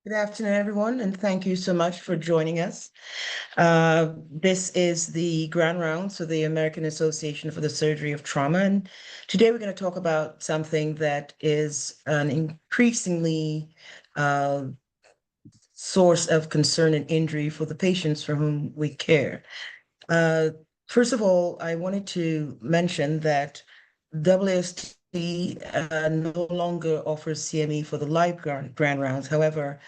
Good afternoon, everyone, and thank you so much for joining us. This is the Grand Rounds of the American Association for the Surgery of Trauma, and today we're going to talk about something that is an increasingly source of concern and injury for the patients for whom we care. Uh, First of all, I wanted to mention that AAST no longer offers CME for the live grand rounds. However,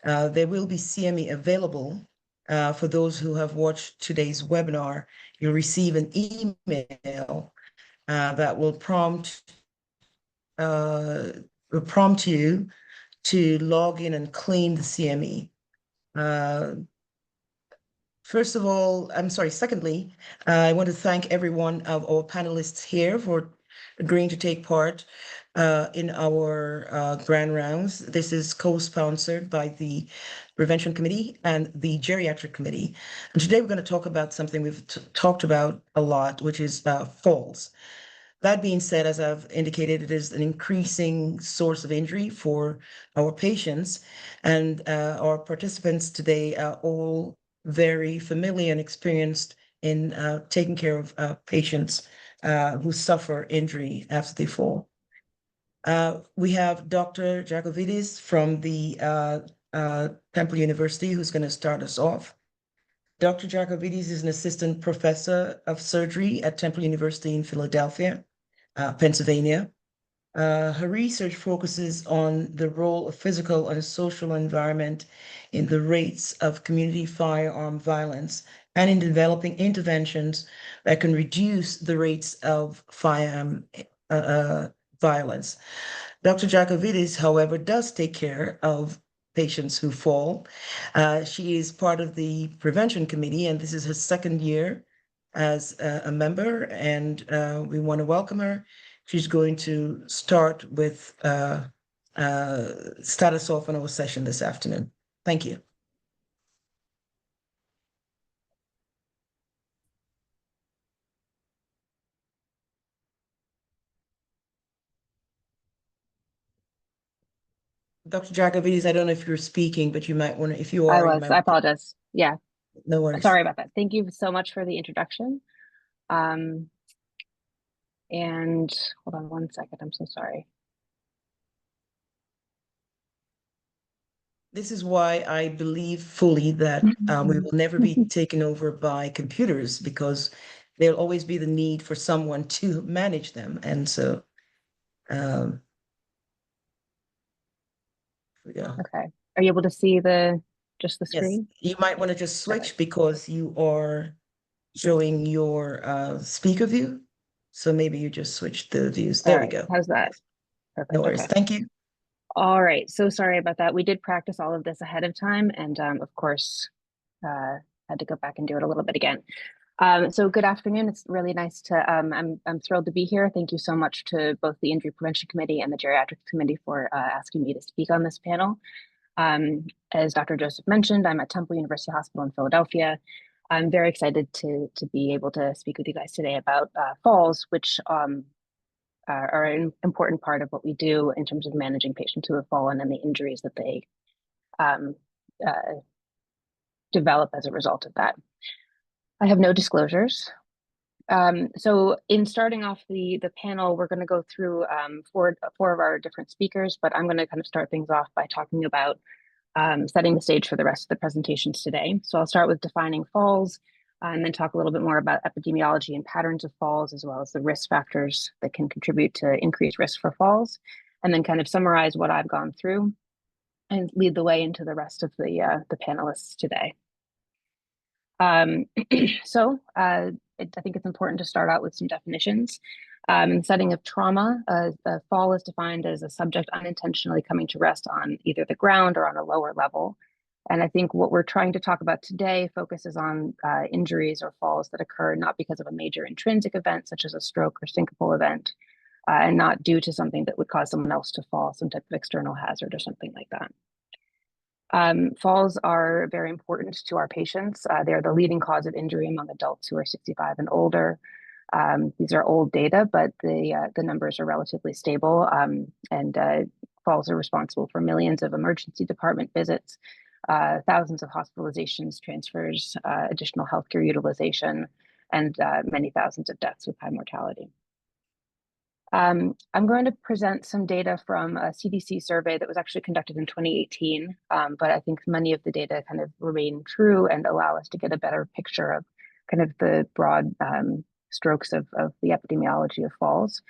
there will be CME available for those who have watched today's webinar. You'll receive an email that will prompt you to log in and claim the CME. First of all, I'm sorry, secondly, I want to thank every one of our panelists here for agreeing to take part in our grand rounds. This is co-sponsored by the Prevention Committee and the Geriatric Committee. And today we're going to talk about something we've talked about a lot, which is falls. That being said, as I've indicated, it is an increasing source of injury for our patients, and our participants today are all very familiar and experienced in taking care of patients who suffer injury after they fall. We have Dr. Jacovides from the Temple University, who's going to start us off. Dr. Jacovides is an assistant professor of surgery at Temple University in Philadelphia, Pennsylvania. Her research focuses on the role of physical and social environment in the rates of community firearm violence and in developing interventions that can reduce the rates of firearm violence. Dr. Jacovides, however, does take care of patients who fall. She is part of the Prevention Committee, and this is her second year as a member, and we want to welcome her. She's going to start us off on our session this afternoon. Thank you. Dr. Jacovides, I don't know if you're speaking, but you might want to, if you are, I apologize. Yeah. No worries. Sorry about that. Thank you so much for the introduction. And hold on one second. I'm so sorry. This is why I believe fully that we will never be taken over by computers, because there'll always be the need for someone to manage them. And so, here we go. Okay. Are you able to see just the screen? Yes, you might want to just switch because you are showing your speaker view. So maybe you just switch the views. There we go. How's that? Perfect. No worries. Okay. Thank you. All right. So sorry about that. We did practice all of this ahead of time, and of course, had to go back and do it a little bit again. So good afternoon. It's really nice to, I'm thrilled to be here. Thank you so much to both the Injury Prevention Committee and the Geriatrics Committee for asking me to speak on this panel. As Dr. Joseph mentioned, I'm at Temple University Hospital in Philadelphia. I'm very excited to be able to speak with you guys today about falls, which are an important part of what we do in terms of managing patients who have fallen and the injuries that they develop as a result of that. I have no disclosures. So in starting off the panel, we're going to go through four of our different speakers, but I'm going to kind of start things off by talking about setting the stage for the rest of the presentations today. So I'll start with defining falls, and then talk a little bit more about epidemiology and patterns of falls, as well as the risk factors that can contribute to increased risk for falls, and then kind of summarize what I've gone through and lead the way into the rest of the panelists today. So I think it's important to start out with some definitions. In the setting of trauma, a fall is defined as a subject unintentionally coming to rest on either the ground or on a lower level. And I think what we're trying to talk about today focuses on injuries or falls that occur not because of a major intrinsic event, such as a stroke or syncopal event, and not due to something that would cause someone else to fall, some type of external hazard or something like that. Falls are very important to our patients. They're the leading cause of injury among adults who are 65 and older. These are old data, but the numbers are relatively stable. And falls are responsible for millions of emergency department visits, thousands of hospitalizations, transfers, additional healthcare utilization, and many thousands of deaths with high mortality. I'm going to present some data from a CDC survey that was actually conducted in 2018, but I think many of the data kind of remain true and allow us to get a better picture of kind of the broad strokes of the epidemiology of falls.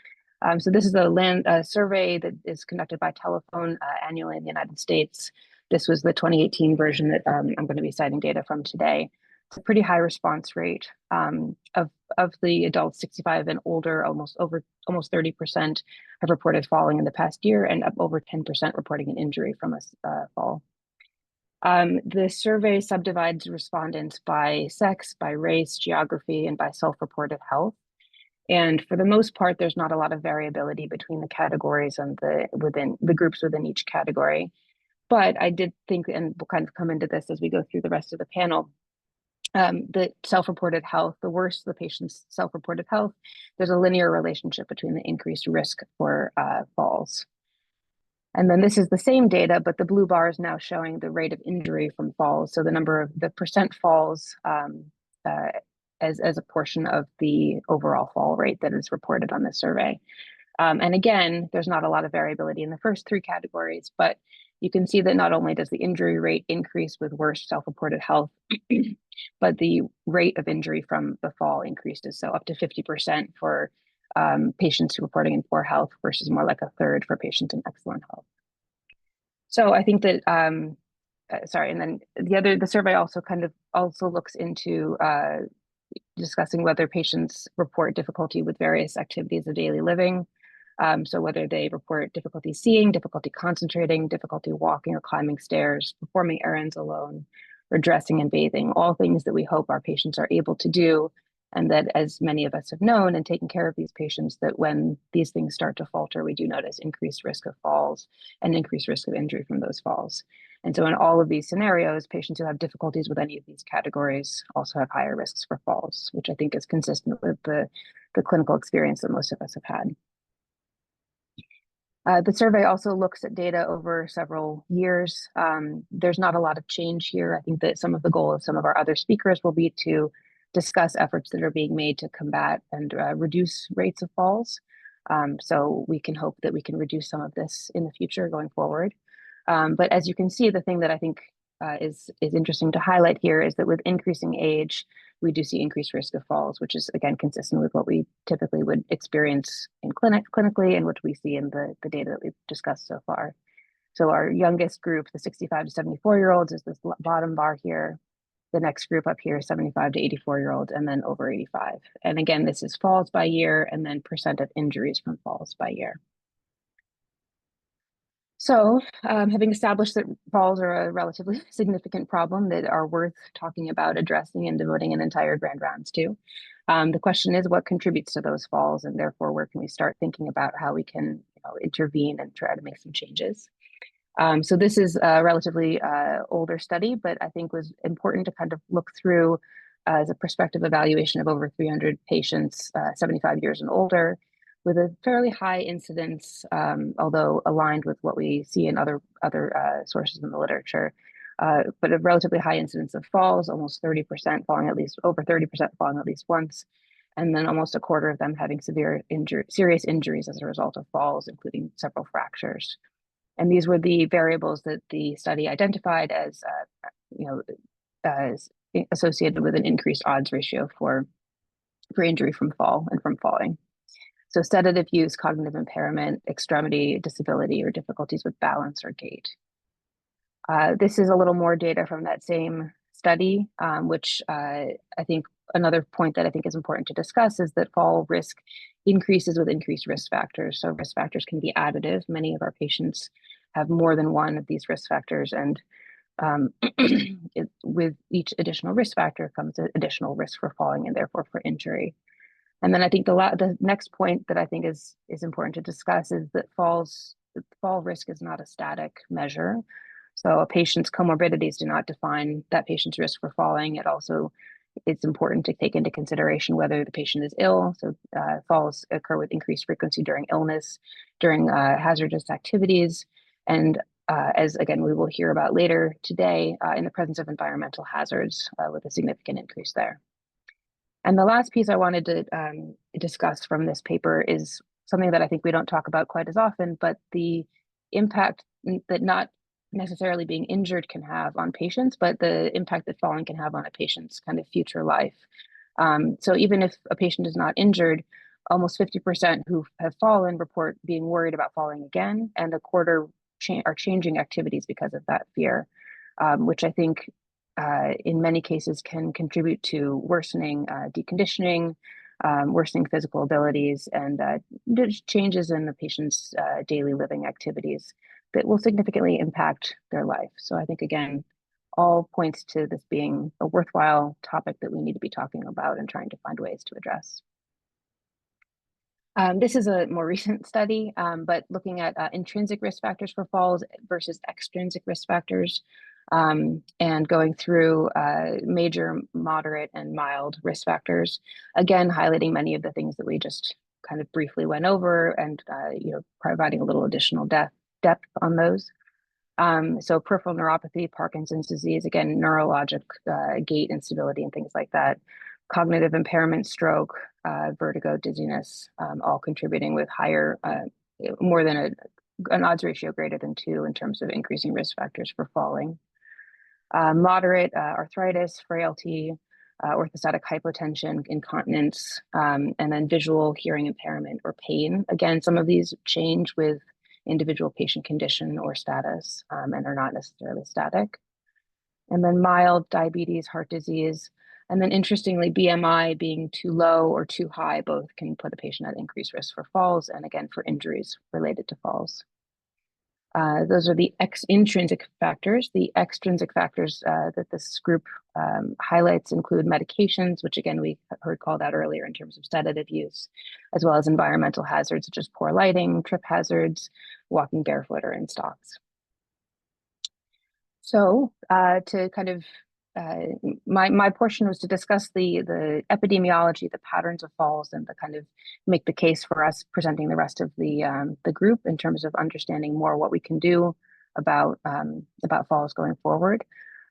So this is a survey that is conducted by telephone annually in the United States. This was the 2018 version that I'm going to be citing data from today. It's a pretty high response rate. Of the adults 65 and older, almost 30% have reported falling in the past year, and up over 10% reporting an injury from a fall. The survey subdivides respondents by sex, by race, geography, and by self-reported health. And for the most part, there's not a lot of variability between the categories and within the groups within each category. But I did think, and we'll kind of come into this as we go through the rest of the panel, the self-reported health, the worse the patient's self-reported health, there's a linear relationship between the increased risk for falls. And then this is the same data, but the blue bar is now showing the rate of injury from falls. So the percent falls as a portion of the overall fall rate that is reported on this survey. And again, there's not a lot of variability in the first three categories, but you can see that not only does the injury rate increase with worse self-reported health, but the rate of injury from the fall increases. So up to 50% for patients reporting in poor health versus more like a third for patients in excellent health. So I think that, and then the survey also looks into discussing whether patients report difficulty with various activities of daily living. So whether they report difficulty seeing, difficulty concentrating, difficulty walking or climbing stairs, performing errands alone, or dressing and bathing, all things that we hope our patients are able to do. And that, as many of us have known and taken care of these patients, that when these things start to falter, we do notice increased risk of falls and increased risk of injury from those falls. And so in all of these scenarios, patients who have difficulties with any of these categories also have higher risks for falls, which I think is consistent with the clinical experience that most of us have had. The survey also looks at data over several years. There's not a lot of change here. I think that some of the goal of some of our other speakers will be to discuss efforts that are being made to combat and reduce rates of falls. So we can hope that we can reduce some of this in the future going forward. But as you can see, the thing that I think is interesting to highlight here is that with increasing age, we do see increased risk of falls, which is, again, consistent with what we typically would experience in clinically and what we see in the data that we've discussed so far. So our youngest group, the 65 to 74-year-olds, is this bottom bar here. The next group up here is 75 to 84-year-olds, and then over 85. And again, this is falls by year, and then percent of injuries from falls by year. So having established that falls are a relatively significant problem that are worth talking about, addressing, and devoting an entire grand rounds to, the question is what contributes to those falls, and therefore where can we start thinking about how we can intervene and try to make some changes. So this is a relatively older study, but I think was important to kind of look through as a prospective evaluation of over 300 patients, 75 years and older, with a fairly high incidence, although aligned with what we see in other sources in the literature, but a relatively high incidence of falls, almost 30% falling at least, over 30% falling at least once, and then almost a quarter of them having serious injuries as a result of falls, including several fractures. And these were the variables that the study identified as, as associated with an increased odds ratio for injury from fall and from falling. So sedative use, cognitive impairment, extremity disability, or difficulties with balance or gait. This is a little more data from that same study, which I think another point that I think is important to discuss is that fall risk increases with increased risk factors. So risk factors can be additive. Many of our patients have more than one of these risk factors, and with each additional risk factor comes an additional risk for falling and therefore for injury. And then I think the next point that I think is important to discuss is that fall risk is not a static measure. So a patient's comorbidities do not define that patient's risk for falling. It's important to take into consideration whether the patient is ill. So falls occur with increased frequency during illness, during hazardous activities, And as again, we will hear about later today, in the presence of environmental hazards with a significant increase there. And the last piece I wanted to discuss from this paper is something that I think we don't talk about quite as often, but the impact that not necessarily being injured can have on patients, but the impact that falling can have on a patient's kind of future life. So even if a patient is not injured, almost 50% who have fallen report being worried about falling again, and a quarter are changing activities because of that fear, which I think in many cases can contribute to worsening deconditioning, worsening physical abilities, and changes in the patient's daily living activities that will significantly impact their life. So I think, again, all points to this being a worthwhile topic that we need to be talking about and trying to find ways to address. This is a more recent study, but looking at intrinsic risk factors for falls versus extrinsic risk factors, and going through major, moderate, and mild risk factors. Again, highlighting many of the things that we just kind of briefly went over, and providing a little additional depth on those. So peripheral neuropathy, Parkinson's disease, again, neurologic gait instability and things like that. Cognitive impairment, stroke, vertigo, dizziness, all contributing with higher, more than an odds ratio greater than 2 in terms of increasing risk factors for falling. Moderate arthritis, frailty, orthostatic hypotension, incontinence, and then visual, hearing impairment, or pain. Again, some of these change with individual patient condition or status, and are not necessarily static. And then mild diabetes, heart disease, and then interestingly, BMI being too low or too high, both can put a patient at increased risk for falls and again for injuries related to falls. Those are the intrinsic factors. The extrinsic factors that this group highlights include medications, which again, we heard called out earlier in terms of sedative use, as well as environmental hazards such as poor lighting, trip hazards, walking barefoot or in stocks. So to kind of, my portion was to discuss the epidemiology, the patterns of falls, and to kind of make the case for us presenting the rest of the group in terms of understanding more what we can do about falls going forward.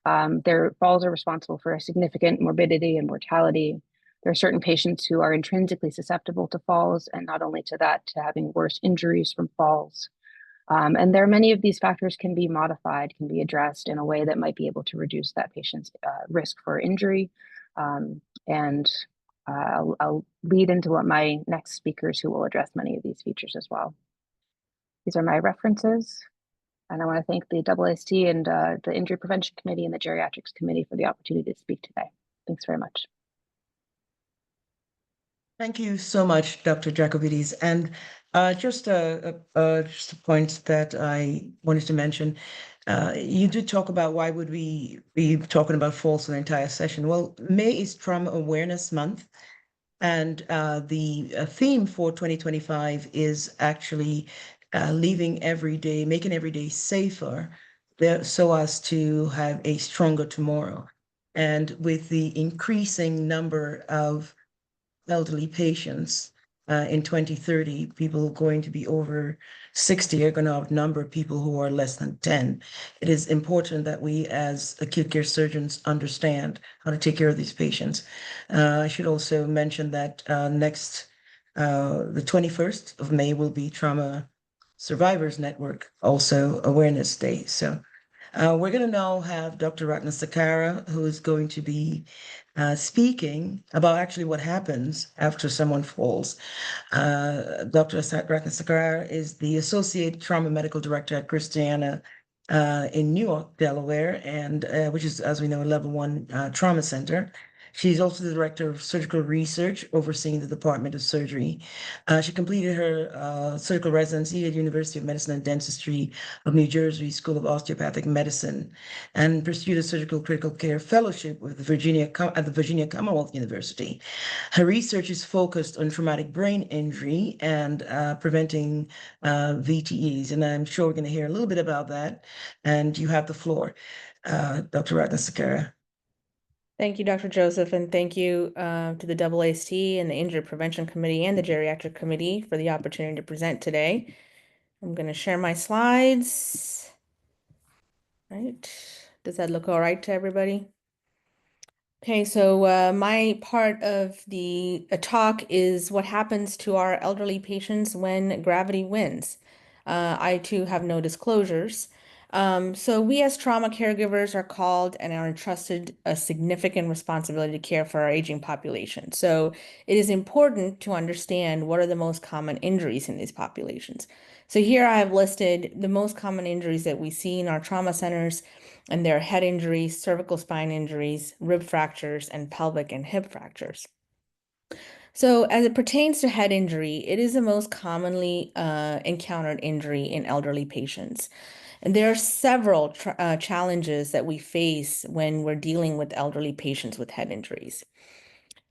Their falls are responsible for a significant morbidity and mortality. There are certain patients who are intrinsically susceptible to falls, and not only to that, to having worse injuries from falls. And there are many of these factors can be modified, can be addressed in a way that might be able to reduce that patient's risk for injury. I'll lead into what my next speakers who will address many of these features as well. These are my references. And I want to thank the AAST and the Injury Prevention Committee and the Geriatrics Committee for the opportunity to speak today. Thanks very much. Thank you so much, Dr. Jacovides. And just a point that I wanted to mention. You did talk about why would we be talking about falls for the entire session. Well, May is Trauma Awareness Month, and the theme for 2025 is actually making every day safer, so as to have a stronger tomorrow. And with the increasing number of elderly patients in 2030, people going to be over 60 are going to outnumber people who are less than 10. It is important that we as acute care surgeons understand how to take care of these patients. I should also mention that the 21st of May will be Trauma Survivors Network, also Awareness Day. So we're going to now have Dr. Ratnasekera, who is going to be speaking about actually what happens after someone falls. Dr. Ratnasekera is the Associate Trauma Medical Director at Christina in Newark, Delaware, and which is, as we know, a level 1 trauma center. She's also the Director of Surgical Research, overseeing the Department of Surgery. She completed her surgical residency at University of Medicine and Dentistry of New Jersey School of Osteopathic Medicine, and pursued a surgical critical care fellowship with at the Virginia Commonwealth University. Her research is focused on traumatic brain injury and preventing VTEs, and I'm sure we're going to hear a little bit about that. And you have the floor, Dr. Ratnasekera. Thank you, Dr. Joseph, and thank you to the AAST and the Injury Prevention Committee and the Geriatric Committee for the opportunity to present today. I'm going to share my slides. Right. Does that look all right to everybody? Okay, so my part of the talk is what happens to our elderly patients when gravity wins. I too have no disclosures. So we as trauma caregivers are called and are entrusted a significant responsibility to care for our aging population. So it is important to understand what are the most common injuries in these populations. So here I have listed the most common injuries that we see in our trauma centers, and there are head injuries, cervical spine injuries, rib fractures, and pelvic and hip fractures. So as it pertains to head injury, it is the most commonly encountered injury in elderly patients. And there are several challenges that we face when we're dealing with elderly patients with head injuries.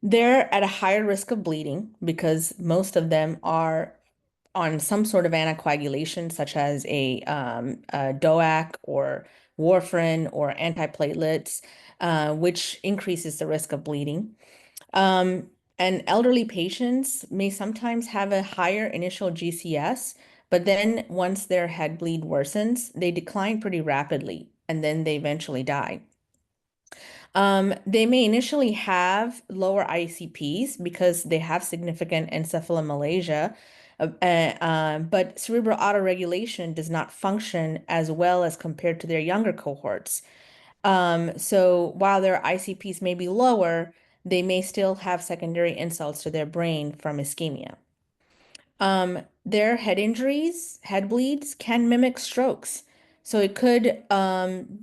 They're at a higher risk of bleeding because most of them are on some sort of anticoagulation, such as a DOAC or warfarin or antiplatelets, which increases the risk of bleeding. And elderly patients may sometimes have a higher initial GCS, but then once their head bleed worsens, they decline pretty rapidly, and then they eventually die. They may initially have lower ICPs because they have significant encephalomalacia, but cerebral autoregulation does not function as well as compared to their younger cohorts. So while their ICPs may be lower, they may still have secondary insults to their brain from ischemia. Their head injuries, head bleeds can mimic strokes. So it could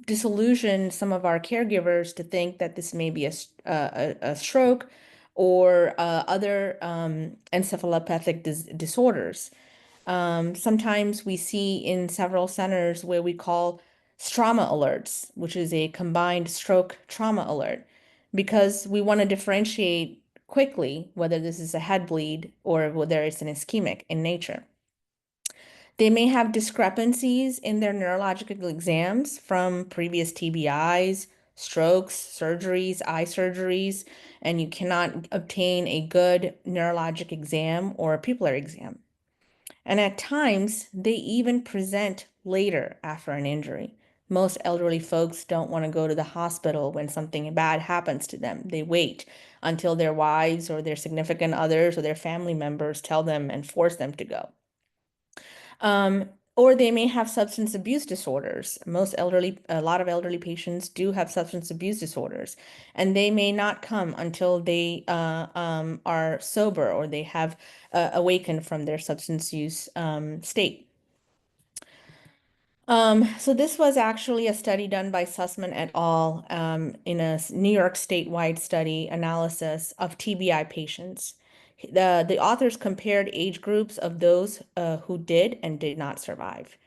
disillusion some of our caregivers to think that this may be a stroke or other encephalopathic disorders. Sometimes we see in several centers where we call trauma alerts, which is a combined stroke trauma alert, because we want to differentiate quickly whether this is a head bleed or whether it's an ischemic in nature. They may have discrepancies in their neurological exams from previous TBIs, strokes, surgeries, eye surgeries, and you cannot obtain a good neurologic exam or a pupillary exam. And at times, they even present later after an injury. Most elderly folks don't want to go to the hospital when something bad happens to them. They wait until their wives or their significant others or their family members tell them and force them to go. Or they may have substance abuse disorders. A lot of elderly patients do have substance abuse disorders, and they may not come until they are sober or they have awakened from their substance use state. So this was actually a study done by Sussman et al. In a New York statewide study analysis of TBI patients. The authors compared age groups of those who did and did not survive.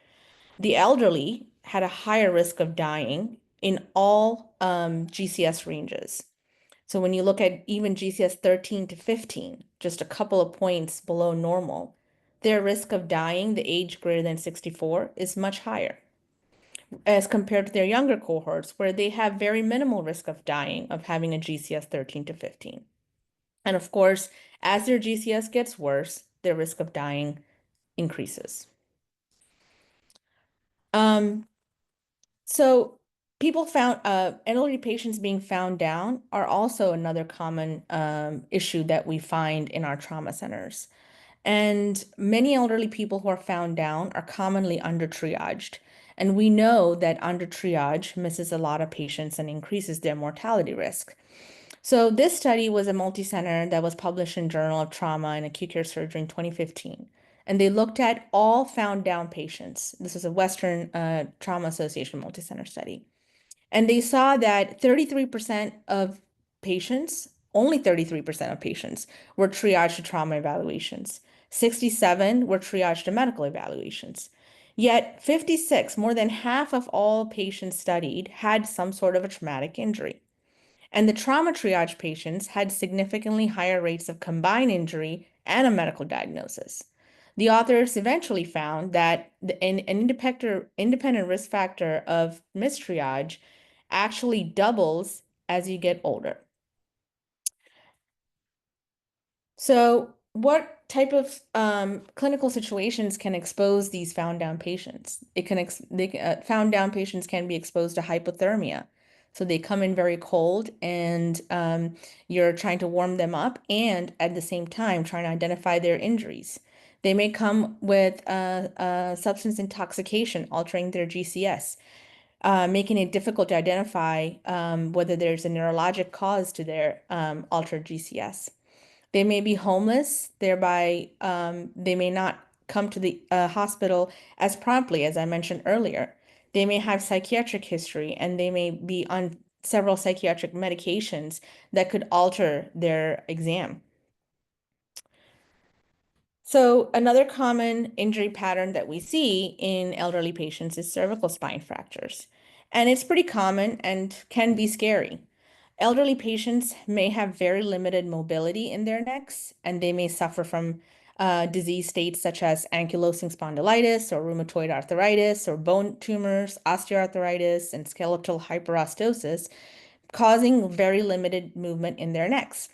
The elderly had a higher risk of dying in all GCS ranges. So when you look at even GCS 13 to 15, just a couple of points below normal, their risk of dying, the age greater than 64, is much higher as compared to their younger cohorts where they have very minimal risk of dying of having a GCS 13 to 15. And of course, as their GCS gets worse, their risk of dying increases. So people found elderly patients being found down are also another common issue that we find in our trauma centers. And many elderly people who are found down are commonly under triaged. And we know that under triage misses a lot of patients and increases their mortality risk. So this study was a multi-center that was published in Journal of Trauma and Acute Care Surgery in 2015. And they looked at all found down patients. This is a Western Trauma Association multi-center study. And they saw that 33% of patients, only 33% of patients, were triaged to trauma evaluations. 67 were triaged to medical evaluations. Yet 56, more than half of all patients studied, had some sort of a traumatic injury. And the trauma triage patients had significantly higher rates of combined injury and a medical diagnosis. The authors eventually found that an independent risk factor of mistriage actually doubles as you get older. So what type of clinical situations can expose these found down patients. Found down patients can be exposed to hypothermia. So they come in very cold and you're trying to warm them up and at the same time trying to identify their injuries. They may come with substance intoxication, altering their GCS, making it difficult to identify whether there's a neurologic cause to their altered GCS. They may be homeless, thereby they may not come to the hospital as promptly as I mentioned earlier. They may have psychiatric history and they may be on several psychiatric medications that could alter their exam. So another common injury pattern that we see in elderly patients is cervical spine fractures. And it's pretty common and can be scary. Elderly patients may have very limited mobility in their necks, and they may suffer from disease states such as ankylosing spondylitis or rheumatoid arthritis or bone tumors, osteoarthritis, and skeletal hyperostosis, causing very limited movement in their necks.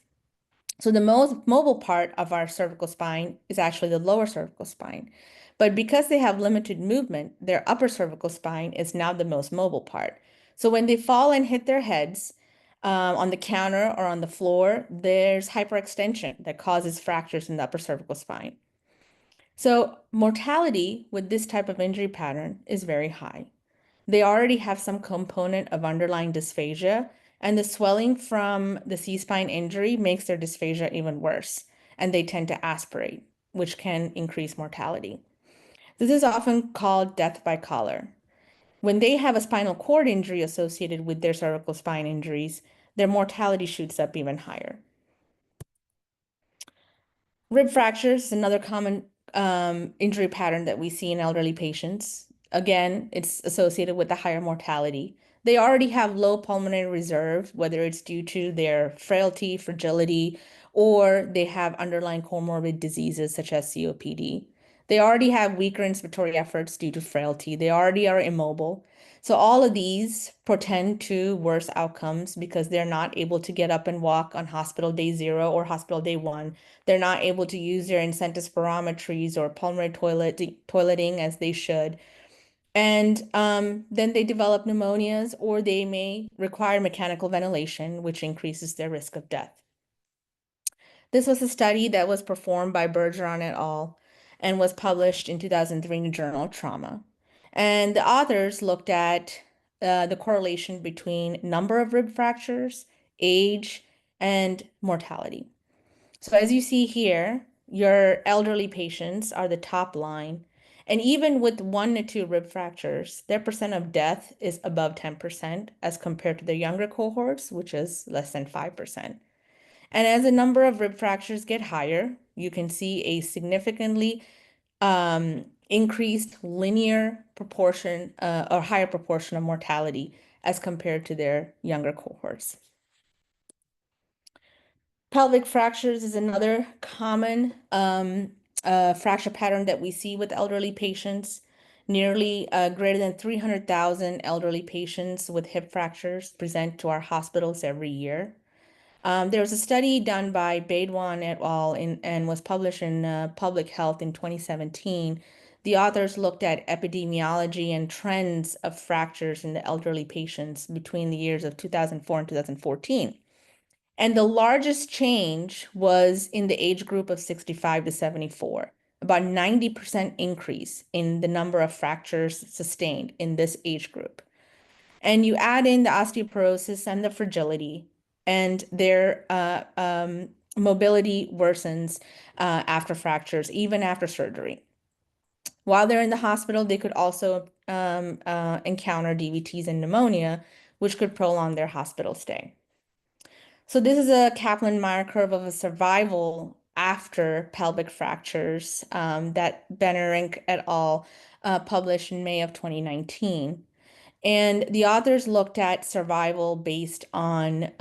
So the most mobile part of our cervical spine is actually the lower cervical spine. But because they have limited movement, their upper cervical spine is now the most mobile part. So when they fall and hit their heads on the counter or on the floor, there's hyperextension that causes fractures in the upper cervical spine. So mortality with this type of injury pattern is very high. They already have some component of underlying dysphagia, and the swelling from the C-spine injury makes their dysphagia even worse, and they tend to aspirate, which can increase mortality. This is often called death by collar. When they have a spinal cord injury associated with their cervical spine injuries, their mortality shoots up even higher. Rib fractures is another common injury pattern that we see in elderly patients. Again, it's associated with the higher mortality. They already have low pulmonary reserve, whether it's due to their frailty, fragility, or they have underlying comorbid diseases such as COPD. They already have weaker inspiratory efforts due to frailty. They already are immobile. So all of these portend to worse outcomes because they're not able to get up and walk on hospital day 0 or hospital day 1. They're not able to use their incentives spirometries or pulmonary toileting as they should. And then they develop pneumonias or they may require mechanical ventilation, which increases their risk of death. This was a study that was performed by Bergeron et al. And was published in 2003 in the Journal of Trauma. And the authors looked at the correlation between number of rib fractures, age, and mortality. So as you see here, your elderly patients are the top line. And even with 1 to 2 rib fractures, their percent of death is above 10% as compared to the younger cohorts, which is less than 5%. And as the number of rib fractures get higher, you can see a significantly increased linear proportion or higher proportion of mortality as compared to their younger cohorts. Pelvic fractures is another common fracture pattern that we see with elderly patients. Nearly greater than 300,000 elderly patients with hip fractures present to our hospitals every year. There was a study done by Baidwan et al. And was published in Public Health in 2017. The authors looked at epidemiology and trends of fractures in the elderly patients between the years of 2004 and 2014. And the largest change was in the age group of 65 to 74, about 90% increase in the number of fractures sustained in this age group. And you add in the osteoporosis and the fragility, and their mobility worsens after fractures, even after surgery. While they're in the hospital, they could also encounter DVTs and pneumonia, which could prolong their hospital stay. So this is a Kaplan-Meier curve of a survival after pelvic fractures that Bennerink et al. Published in May of 2019. And the authors looked at survival based on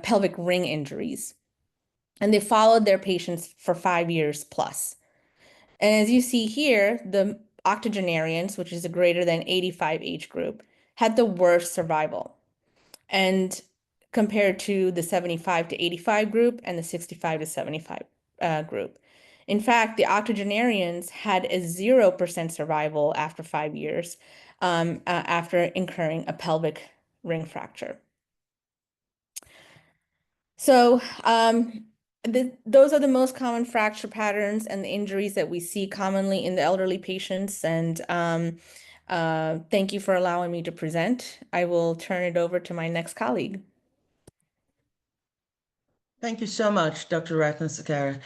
pelvic ring injuries. And they followed their patients for 5 years plus. And as you see here, the octogenarians, which is a greater than 85 age group, had the worst survival. And compared to the 75 to 85 group and the 65 to 75 group. In fact, the octogenarians had a 0% survival after 5 years after incurring a pelvic ring fracture. So those are the most common fracture patterns and the injuries that we see commonly in the elderly patients. And thank you for allowing me to present. I will turn it over to my next colleague. Thank you so much, Dr. Ratnasekera.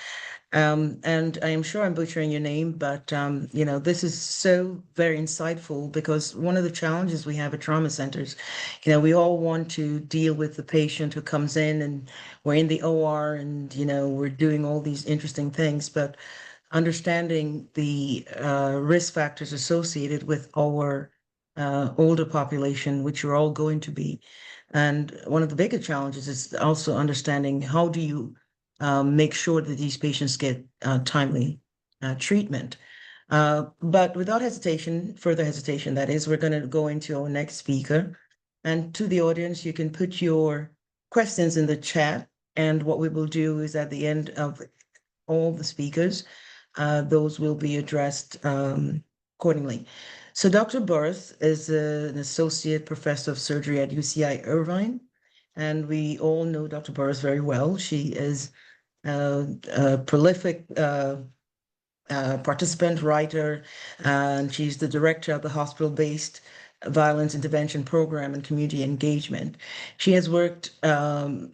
And I am sure I'm butchering your name, but this is so very insightful because one of the challenges we have at trauma centers, we all want to deal with the patient who comes in and we're in the OR and, we're doing all these interesting things, but understanding the risk factors associated with our older population, which are all going to be. And one of the bigger challenges is also understanding how do you make sure that these patients get timely treatment. But without hesitation, further hesitation, that is, we're going to go into our next speaker. And to the audience, you can put your questions in the chat. And what we will do is at the end of all the speakers, those will be addressed accordingly. So Dr. Burruss is an associate professor of surgery at UCI Irvine, and we all know Dr. Burruss very well. She is a prolific participant writer, and she's the director of the hospital-based violence intervention program and community engagement. She has worked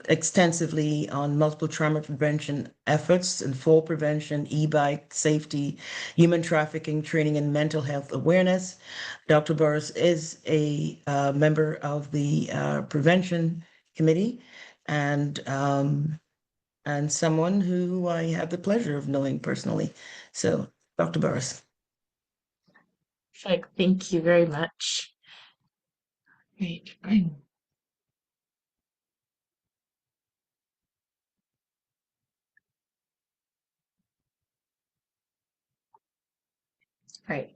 extensively on multiple trauma prevention efforts and fall prevention, e-bike safety, human trafficking training, and mental health awareness. Dr. Burruss is a member of the prevention committee and someone who I have the pleasure of knowing personally. So, Dr. Burruss. Perfect. Thank you very much. Great. Right.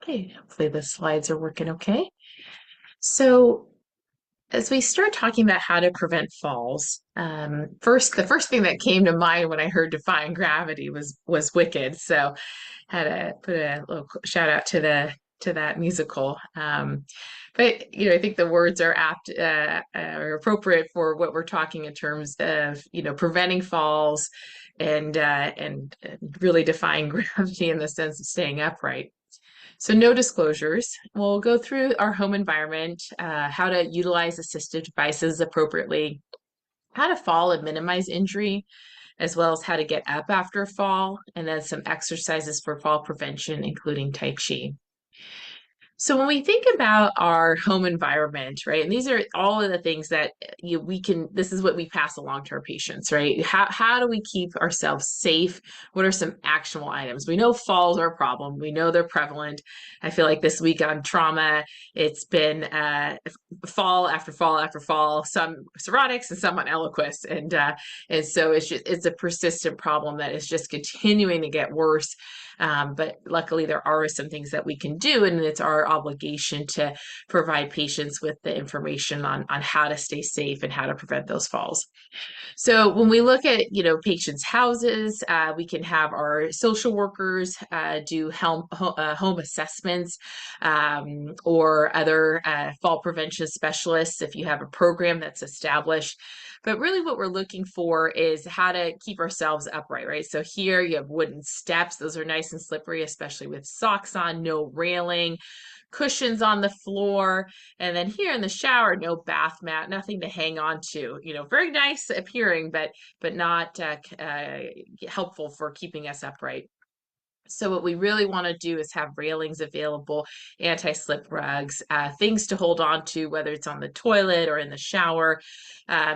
Okay, hopefully the slides are working okay. So as we start talking about how to prevent falls, the first thing that came to mind when I heard Defying Gravity was Wicked. So had to put a little shout out to that musical. But I think the words are apt or appropriate for what we're talking in terms of preventing falls and really defying gravity in the sense of staying upright. So no disclosures. We'll go through our home environment, how to utilize assistive devices appropriately, how to fall and minimize injury, as well as how to get up after a fall, and then some exercises for fall prevention, including Tai Chi. So when we think about our home environment, right, and these are all of the things that this is what we pass along to our patients, right? How do we keep ourselves safe? What are some actionable items? We know falls are a problem. We know they're prevalent. I feel like this week on trauma, it's been fall after fall after fall, some cirrhotics and some on Eliquis. And so it's a persistent problem that is just continuing to get worse. But luckily, there are some things that we can do, and it's our obligation to provide patients with the information on how to stay safe and how to prevent those falls. So when we look at patients' houses, we can have our social workers do home assessments or other fall prevention specialists if you have a program that's established. But really what we're looking for is how to keep ourselves upright, right? So here you have wooden steps. Those are nice and slippery, especially with socks on, no railing, cushions on the floor. And then here in the shower, no bath mat, nothing to hang on to. Very nice appearing, but not helpful for keeping us upright. So what we really want to do is have railings available, anti-slip rugs, things to hold on to, whether it's on the toilet or in the shower,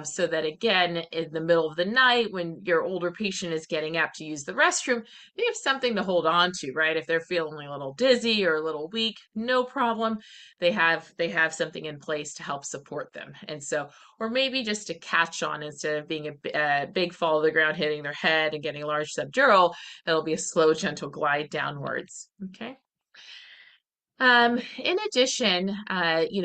so that again, in the middle of the night, when your older patient is getting up to use the restroom, they have something to hold on to, right? If they're feeling a little dizzy or a little weak, no problem. They have something in place to help support them. And so, or maybe just to catch on instead of being a big fall to the ground, hitting their head and getting a large subdural, it'll be a slow, gentle glide downwards. Okay. In addition,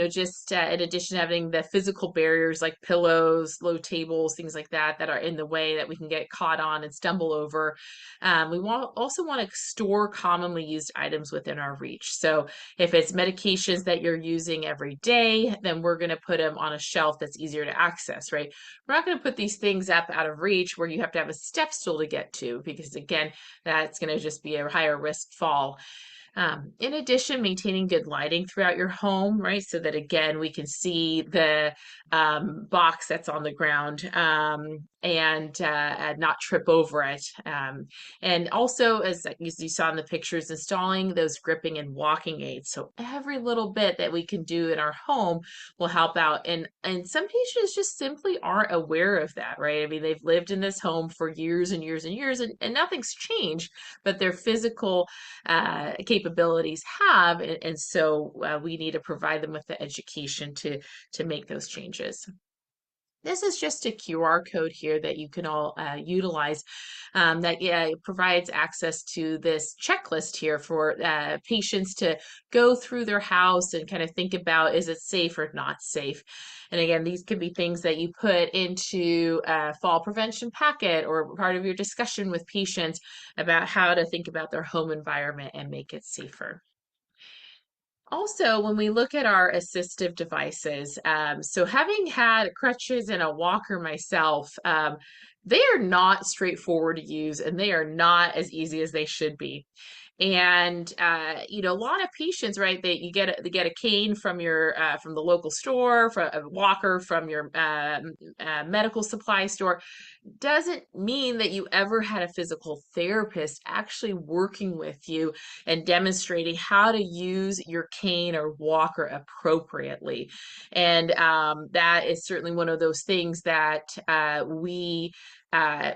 just in addition to having the physical barriers like pillows, low tables, things like that, that are in the way that we can get caught on and stumble over, we also want to store commonly used items within our reach. So if it's medications that you're using every day, then we're going to put them on a shelf that's easier to access, right? We're not going to put these things up out of reach where you have to have a step stool to get to, because again, that's going to just be a higher risk fall. In addition, maintaining good lighting throughout your home, right? So that again, we can see the box that's on the ground and not trip over it. And also, as you saw in the pictures, installing those gripping and walking aids. So every little bit that we can do in our home will help out. And some patients just simply aren't aware of that, right? I mean, they've lived in this home for years and years and years, and nothing's changed, but their physical capabilities have, and so we need to provide them with the education to make those changes. This is just a QR code here that you can all utilize that provides access to this checklist here for patients to go through their house and kind of think about, is it safe or not safe? And again, these could be things that you put into a fall prevention packet or part of your discussion with patients about how to think about their home environment and make it safer. Also, when we look at our assistive devices, so having had crutches and a walker myself, they are not straightforward to use and they are not as easy as they should be. And a lot of patients, right? They get a cane from from the local store, from a walker from your medical supply store. Doesn't mean that you ever had a physical therapist actually working with you and demonstrating how to use your cane or walker appropriately. And that is certainly one of those things that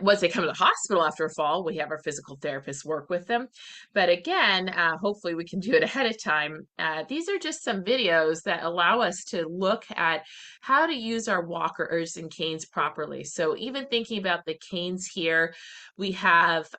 once they come to the hospital after a fall, we have our physical therapists work with them. But again, hopefully we can do it ahead of time. These are just some videos that allow us to look at how to use our walkers and canes properly. So even thinking about the canes here, we have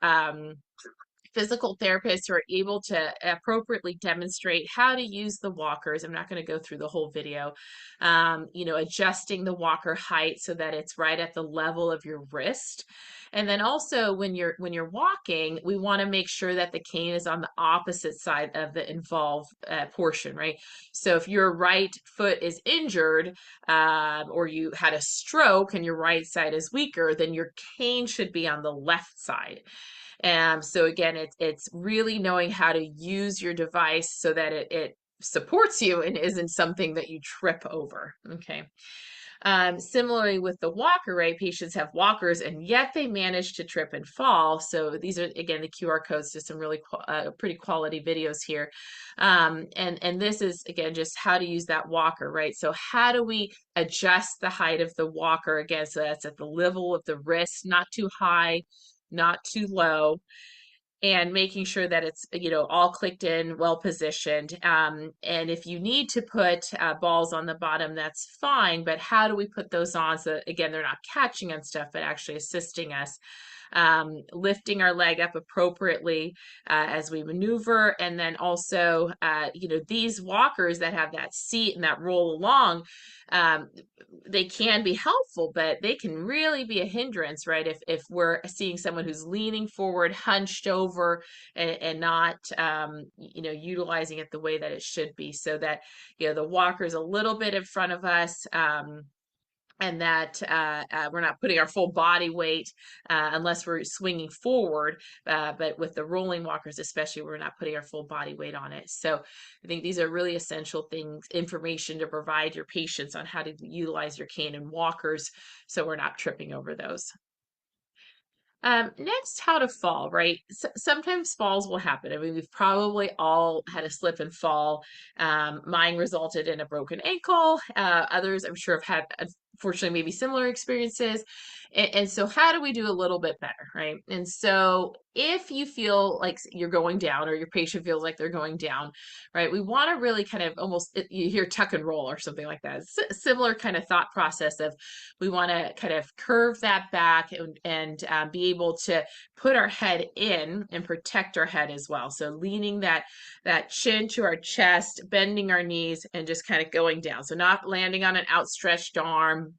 physical therapists who are able to appropriately demonstrate how to use the walkers. I'm not going to go through the whole video. Adjusting the walker height so that it's right at the level of your wrist. And then also when you're walking, we want to make sure that the cane is on the opposite side of the involved portion, right? So if your right foot is injured or you had a stroke and your right side is weaker, then your cane should be on the left side. And so again, it's really knowing how to use your device so that it supports you and isn't something that you trip over. Okay. Similarly with the walker, right? Patients have walkers and yet they manage to trip and fall. So these are, again, the QR codes to some really pretty quality videos here. And this is, again, just how to use that walker, right? So how do we adjust the height of the walker? Again, so that's at the level of the wrist, not too high, not too low, and making sure that it's all clicked in, well positioned. And if you need to put balls on the bottom, that's fine, but how do we put those on so that, again, they're not catching on stuff but actually assisting us? Lifting our leg up appropriately as we maneuver, and then also these walkers that have that seat and that roll along, they can be helpful, but they can really be a hindrance, right? If we're seeing someone who's leaning forward, hunched over, and not utilizing it the way that it should be, so that the walker's a little bit in front of us. And that we're not putting our full body weight unless we're swinging forward. But with the rolling walkers, especially, we're not putting our full body weight on it. So I think these are really essential things, information to provide your patients on how to utilize your cane and walkers so we're not tripping over those. Next, how to fall, right? Sometimes falls will happen. I mean, we've probably all had a slip and fall. Mine resulted in a broken ankle. Others, I'm sure, have had fortunately maybe similar experiences. And so how do we do a little bit better, right? And so if you feel like you're going down or your patient feels like they're going down, right, we want to really kind of almost, you hear tuck and roll or something like that. It's a similar kind of thought process of we want to kind of curve that back and be able to put our head in and protect our head as well. So leaning that chin to our chest, bending our knees, and just kind of going down. So not landing on an outstretched arm,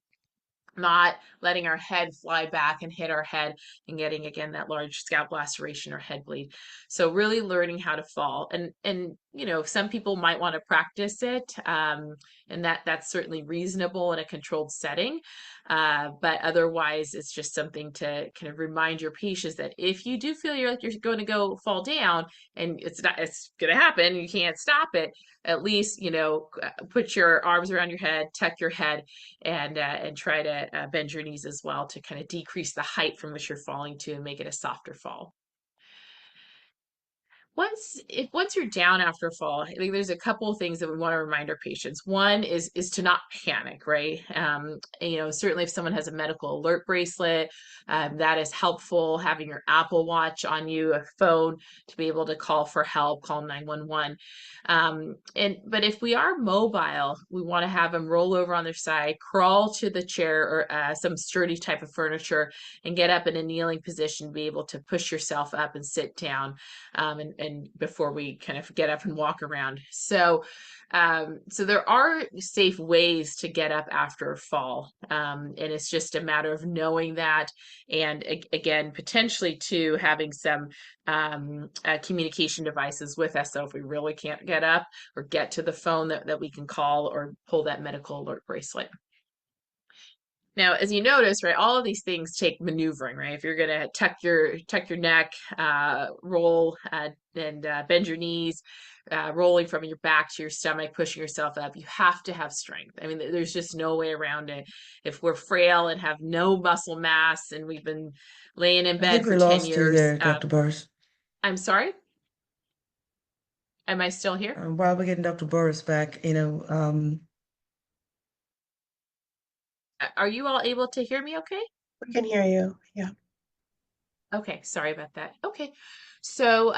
not letting our head fly back and hit our head and getting, again, that large scalp laceration or head bleed. So really learning how to fall. And you know, some people might want to practice it, and that's certainly reasonable in a controlled setting. But otherwise, it's just something to kind of remind your patients that if you do feel you're going to go fall down, and it's going to happen, you can't stop it, at least, you know, put your arms around your head, tuck your head, and try to bend your knees as well to kind of decrease the height from which you're falling to and make it a softer fall. Once you're down after a fall, I think there's a couple of things that we want to remind our patients. One is to not panic, right? You know, certainly if someone has a medical alert bracelet, that is helpful. Having your Apple Watch on you, a phone to be able to call for help, call 911. But if we are mobile, we want to have them roll over on their side, crawl to the chair or some sturdy type of furniture, and get up in a kneeling position, be able to push yourself up and sit down. And before we kind of get up and walk around. So there are safe ways to get up after a fall. And it's just a matter of knowing that. And again, potentially too, having some communication devices with us. So if we really can't get up or get to the phone that we can call or pull that medical alert bracelet. Now, as you notice, right, all of these things take maneuvering, right? If you're going to tuck your neck, roll and bend your knees, rolling from your back to your stomach, pushing yourself up, you have to have strength. I mean, there's just no way around it. If we're frail and have no muscle mass and we've been laying in I bed think for we 10 lost you years. there, Dr. Burruss. I'm sorry? Am I still here? While we're getting Dr. Burruss back, you know, Are you all able to hear me okay? We can hear you. Yeah. Okay, sorry about that. Okay. So,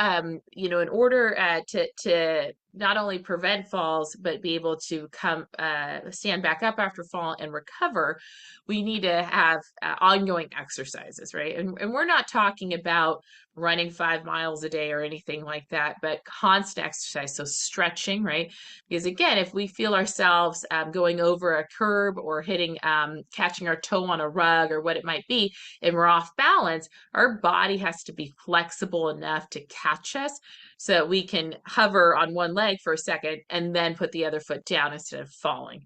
you know, in order to not only prevent falls, but be able to stand back up after fall and recover, we need to have ongoing exercises, right? And we're not talking about running 5 miles a day or anything like that, but constant exercise. So stretching, right? Because again, if we feel ourselves going over a curb or hitting, catching our toe on a rug or what it might be, and we're off balance, our body has to be flexible enough to catch us so that we can hover on one leg for a second and then put the other foot down instead of falling.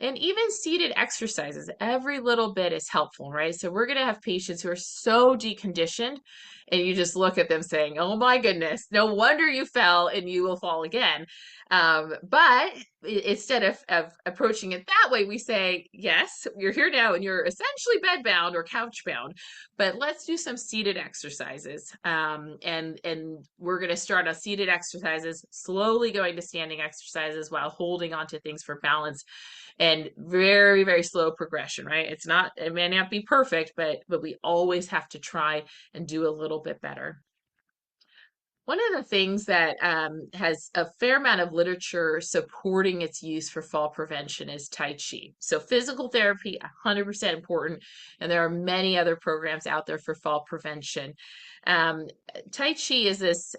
And even seated exercises, every little bit is helpful, right? So we're going to have patients who are so deconditioned, and you just look at them saying, oh my goodness, no wonder you fell and you will fall again. But instead of approaching it that way, we say, yes, you're here now and you're essentially bedbound or couch-bound, but let's do some seated exercises. And we're going to start on seated exercises, slowly going to standing exercises while holding onto things for balance. And very, very slow progression, right? It may not be perfect, but we always have to try and do a little bit better. One of the things that has a fair amount of literature supporting its use for fall prevention is Tai Chi. So physical therapy, 100% important, and there are many other programs out there for fall prevention. Tai Chi is this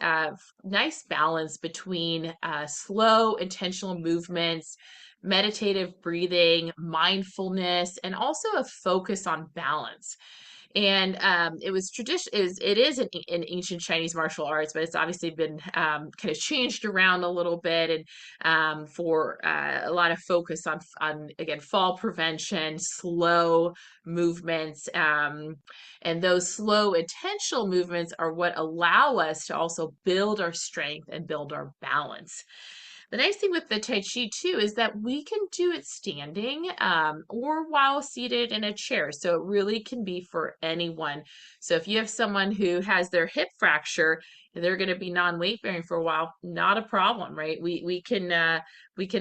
nice balance between slow, intentional movements, meditative breathing, mindfulness, and also a focus on balance. And it is an ancient Chinese martial arts, but it's obviously been kind of changed around a little bit, and for a lot of focus on again fall prevention, slow movements, and those slow intentional movements are what allow us to also build our strength and build our balance. The nice thing with the Tai Chi too is that we can do it standing or while seated in a chair. So it really can be for anyone. So if you have someone who has their hip fracture, they're going to be non-weight bearing for a while, not a problem, right? We can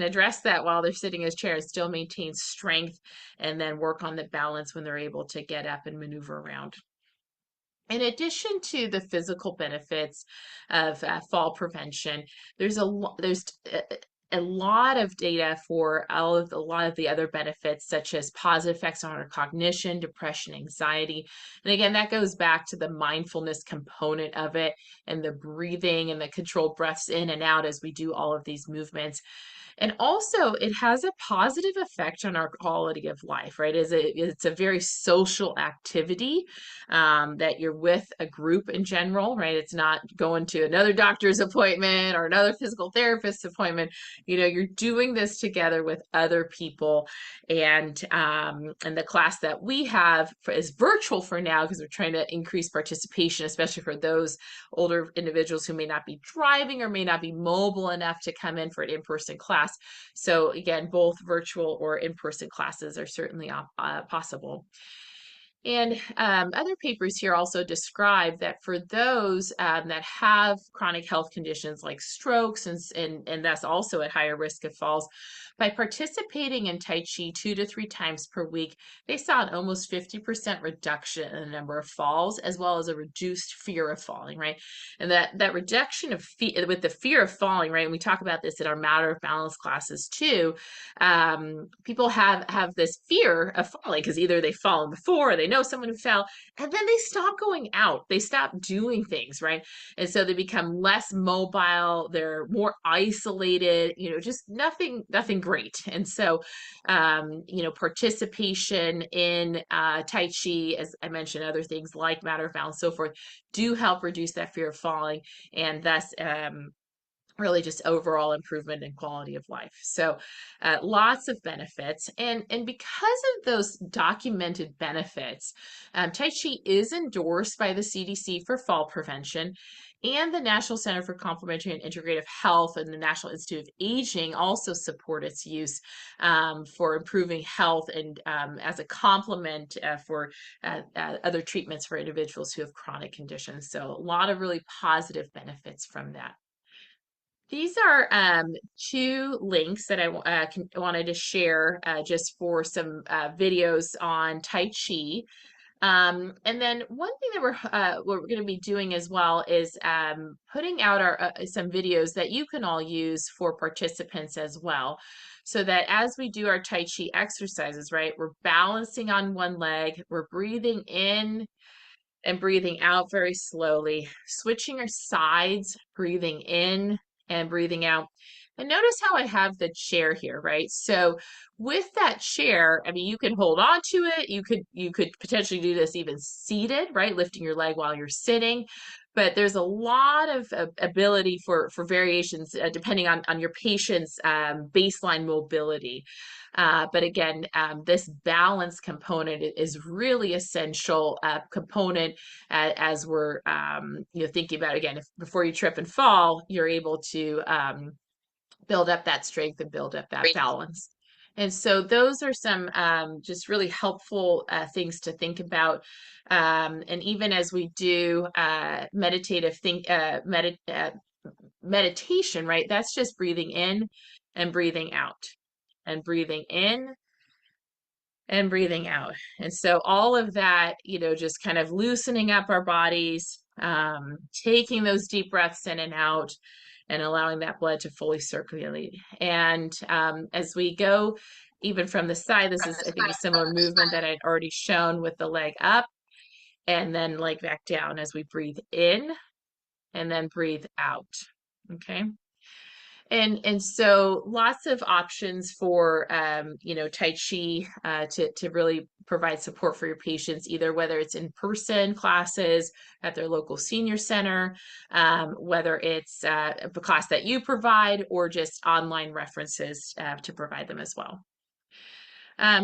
address that while they're sitting in a chair and still maintain strength, and then work on the balance when they're able to get up and maneuver around. In addition to the physical benefits of fall prevention, there's a lot of data for a lot of the other benefits, such as positive effects on our cognition, depression, anxiety. And again, that goes back to the mindfulness component of it, and the breathing and the controlled breaths in and out as we do all of these movements. And also, it has a positive effect on our quality of life, right? It's a very social activity that you're with a group in general, right? It's not going to another doctor's appointment or another physical therapist appointment. You're doing this together with other people. And the class that we have is virtual for now, because we're trying to increase participation, especially for those older individuals who may not be driving or may not be mobile enough to come in for an in-person class. So again, both virtual or in-person classes are certainly possible. And other papers here also describe that for those that have chronic health conditions like strokes, and that's also at higher risk of falls, by participating in Tai Chi 2 to 3 times per week, they saw an almost 50% reduction in the number of falls, as well as a reduced fear of falling, right? And that reduction of with the fear of falling, right? And we talk about this in our Matter of Balance classes too. People have this fear of falling because either they've fallen before or they know someone who fell, and then they stop going out, they stop doing things, right? And so they become less mobile, they're more isolated, just nothing great. And so participation in Tai Chi, as I mentioned, other things like Matter of Balance, so forth, do help reduce that fear of falling, and thus really just overall improvement in quality of life. So lots of benefits. And because of those documented benefits, Tai Chi is endorsed by the CDC for fall prevention, and the National Center for Complementary and Integrative Health and the National Institute of Aging also support its use for improving health and as a complement for other treatments for individuals who have chronic conditions. So a lot of really positive benefits from that. These are 2 links that I wanted to share just for some videos on Tai Chi. And then one thing that we're going to be doing as well is putting out some videos that you can all use for participants as well, so that as we do our Tai Chi exercises, right, we're balancing on one leg, we're breathing in and breathing out very slowly, switching our sides, breathing in and breathing out. And notice how I have the chair here, right? So with that chair, I mean, you can hold on to it. You could potentially do this even seated, right? Lifting your leg while you're sitting. But there's a lot of ability for variations depending on your patient's baseline mobility. But again, this balance component is really essential component as we're thinking about, again, if before you trip and fall, you're able to build up that strength and build up that balance. And so those are some just really helpful things to think about. And even as we do meditation, right? That's just breathing in and breathing out, and breathing in and breathing out. And so all of that, just kind of loosening up our bodies, taking those deep breaths in and out, and allowing that blood to fully circulate. And as we go, even from the side, this is, I think, a similar movement that I'd already shown with the leg up and then leg back down as we breathe in and then breathe out. Okay. And so lots of options for Tai Chi to really provide support for your patients, either whether it's in-person classes at their local senior center, whether it's a class that you provide, or just online references to provide them as well.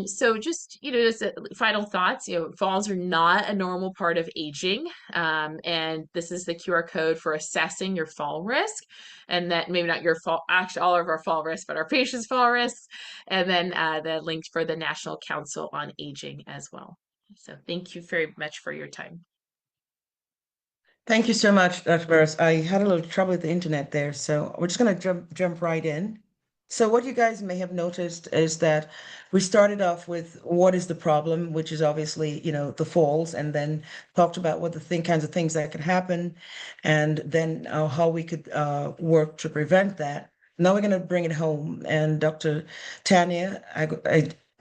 So just, just final thoughts, falls are not a normal part of aging. And this is the QR code for assessing your fall risk, and that maybe not your fall, actually all of our fall risks, but our patients' fall risks. And then the link for the National Council on Aging as well. So thank you very much for your time. Thank you so much, Dr. Burruss. I had a little trouble with the internet there, so we're just going to jump right in. So what you guys may have noticed is that we started off with what is the problem, which is obviously, the falls, and then talked about what the kinds of things that could happen, and then how we could work to prevent that. Now we're going to bring it home, and Dr. Tanya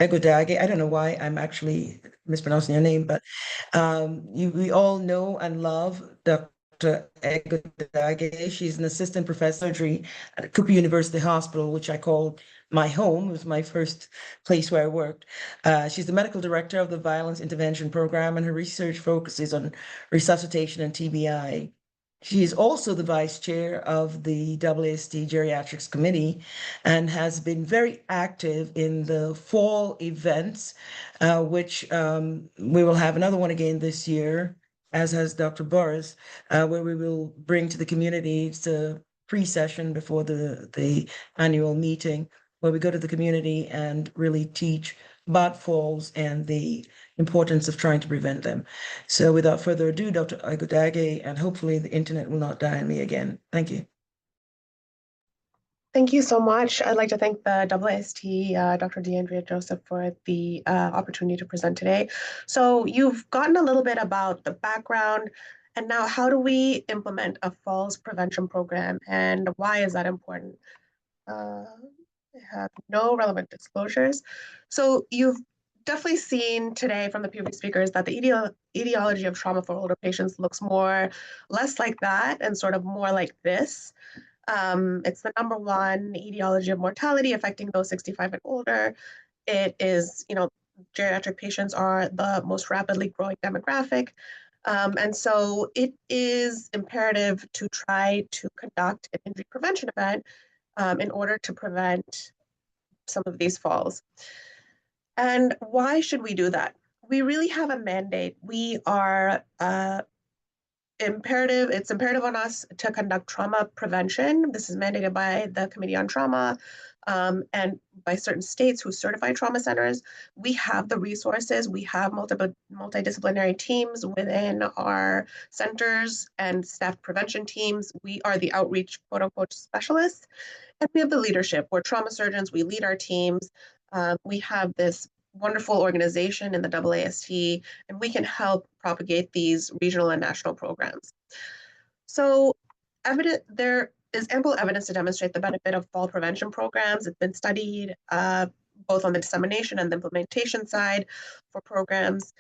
Egodage, I don't know why I'm actually mispronouncing your name, but we all know and love Dr. Egodage. She's an assistant professor of surgery at Cooper University Hospital, which I call my home. It was my first place where I worked. She's the medical director of the Violence Intervention Program, and her research focuses on resuscitation and TBI. She is also the vice chair of the AAST Geriatrics Committee and has been very active in the fall events, which we will have another one again this year, as has Dr. Burruss, where we will bring to the community. It's a pre-session before the annual meeting, where we go to the community and really teach about falls and the importance of trying to prevent them. So without further ado, Dr. Egodage, and hopefully the internet will not die on me again. Thank you. Thank you so much. I'd like to thank the AAST, Dr. DeAndrea Joseph, for the opportunity to present today. So you've gotten a little bit about the background, and now how do we implement a falls prevention program, and why is that important? I have no relevant disclosures. So you've definitely seen today from the previous speakers that the etiology of trauma for older patients looks less like that and sort of more like this. It's the number one etiology of mortality affecting those 65 and older. It is, geriatric patients are the most rapidly growing demographic. And so it is imperative to try to conduct an injury prevention event in order to prevent some of these falls. And why should we do that? We really have a mandate. We are it's imperative on us to conduct trauma prevention. This is mandated by the Committee on Trauma and by certain states who certify trauma centers. We have the resources. We have multidisciplinary teams within our centers and staff prevention teams. We are the outreach quote unquote specialists. And we have the leadership. We're trauma surgeons. We lead our teams. We have this wonderful organization in the AAST, and we can help propagate these regional and national programs. So there is ample evidence to demonstrate the benefit of fall prevention programs. It's been studied both on the dissemination and the implementation side for programs.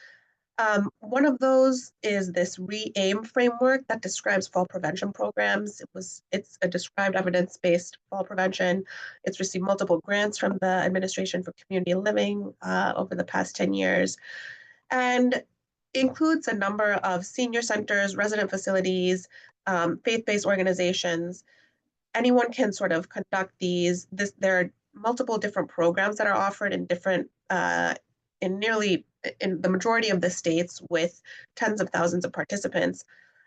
One of those is this RE-AIM framework that describes fall prevention programs. It's a described evidence-based fall prevention. It's received multiple grants from the Administration for Community Living over the past 10 years, and includes a number of senior centers, resident facilities, faith-based organizations. Anyone can sort of conduct these. There are multiple different programs that are offered in different in the majority of the states with tens of thousands of participants.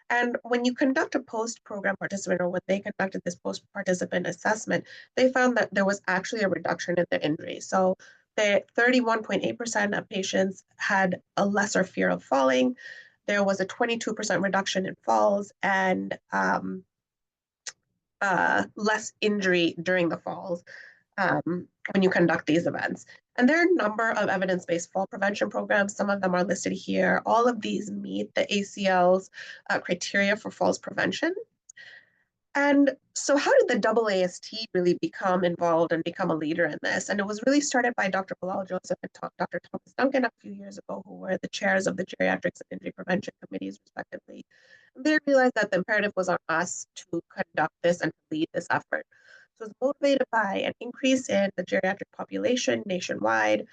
And when you conduct a post-program participant, or when they conducted this post-participant assessment, they found that there was actually a reduction in their injury. So the 31.8% of patients had a lesser fear of falling. There was a 22% reduction in falls and less injury during the falls when you conduct these events. And there are a number of evidence-based fall prevention programs. Some of them are listed here. All of these meet the ACL's criteria for falls prevention. And so how did the AAST really become involved and become a leader in this? And it was really started by Dr. Bilal Joseph and Dr. Thomas Duncan a few years ago, who were the chairs of the Geriatrics and Injury Prevention Committees, respectively. And they realized that the imperative was on us to conduct this and to lead this effort. So it's motivated by an increase in the geriatric population nationwide,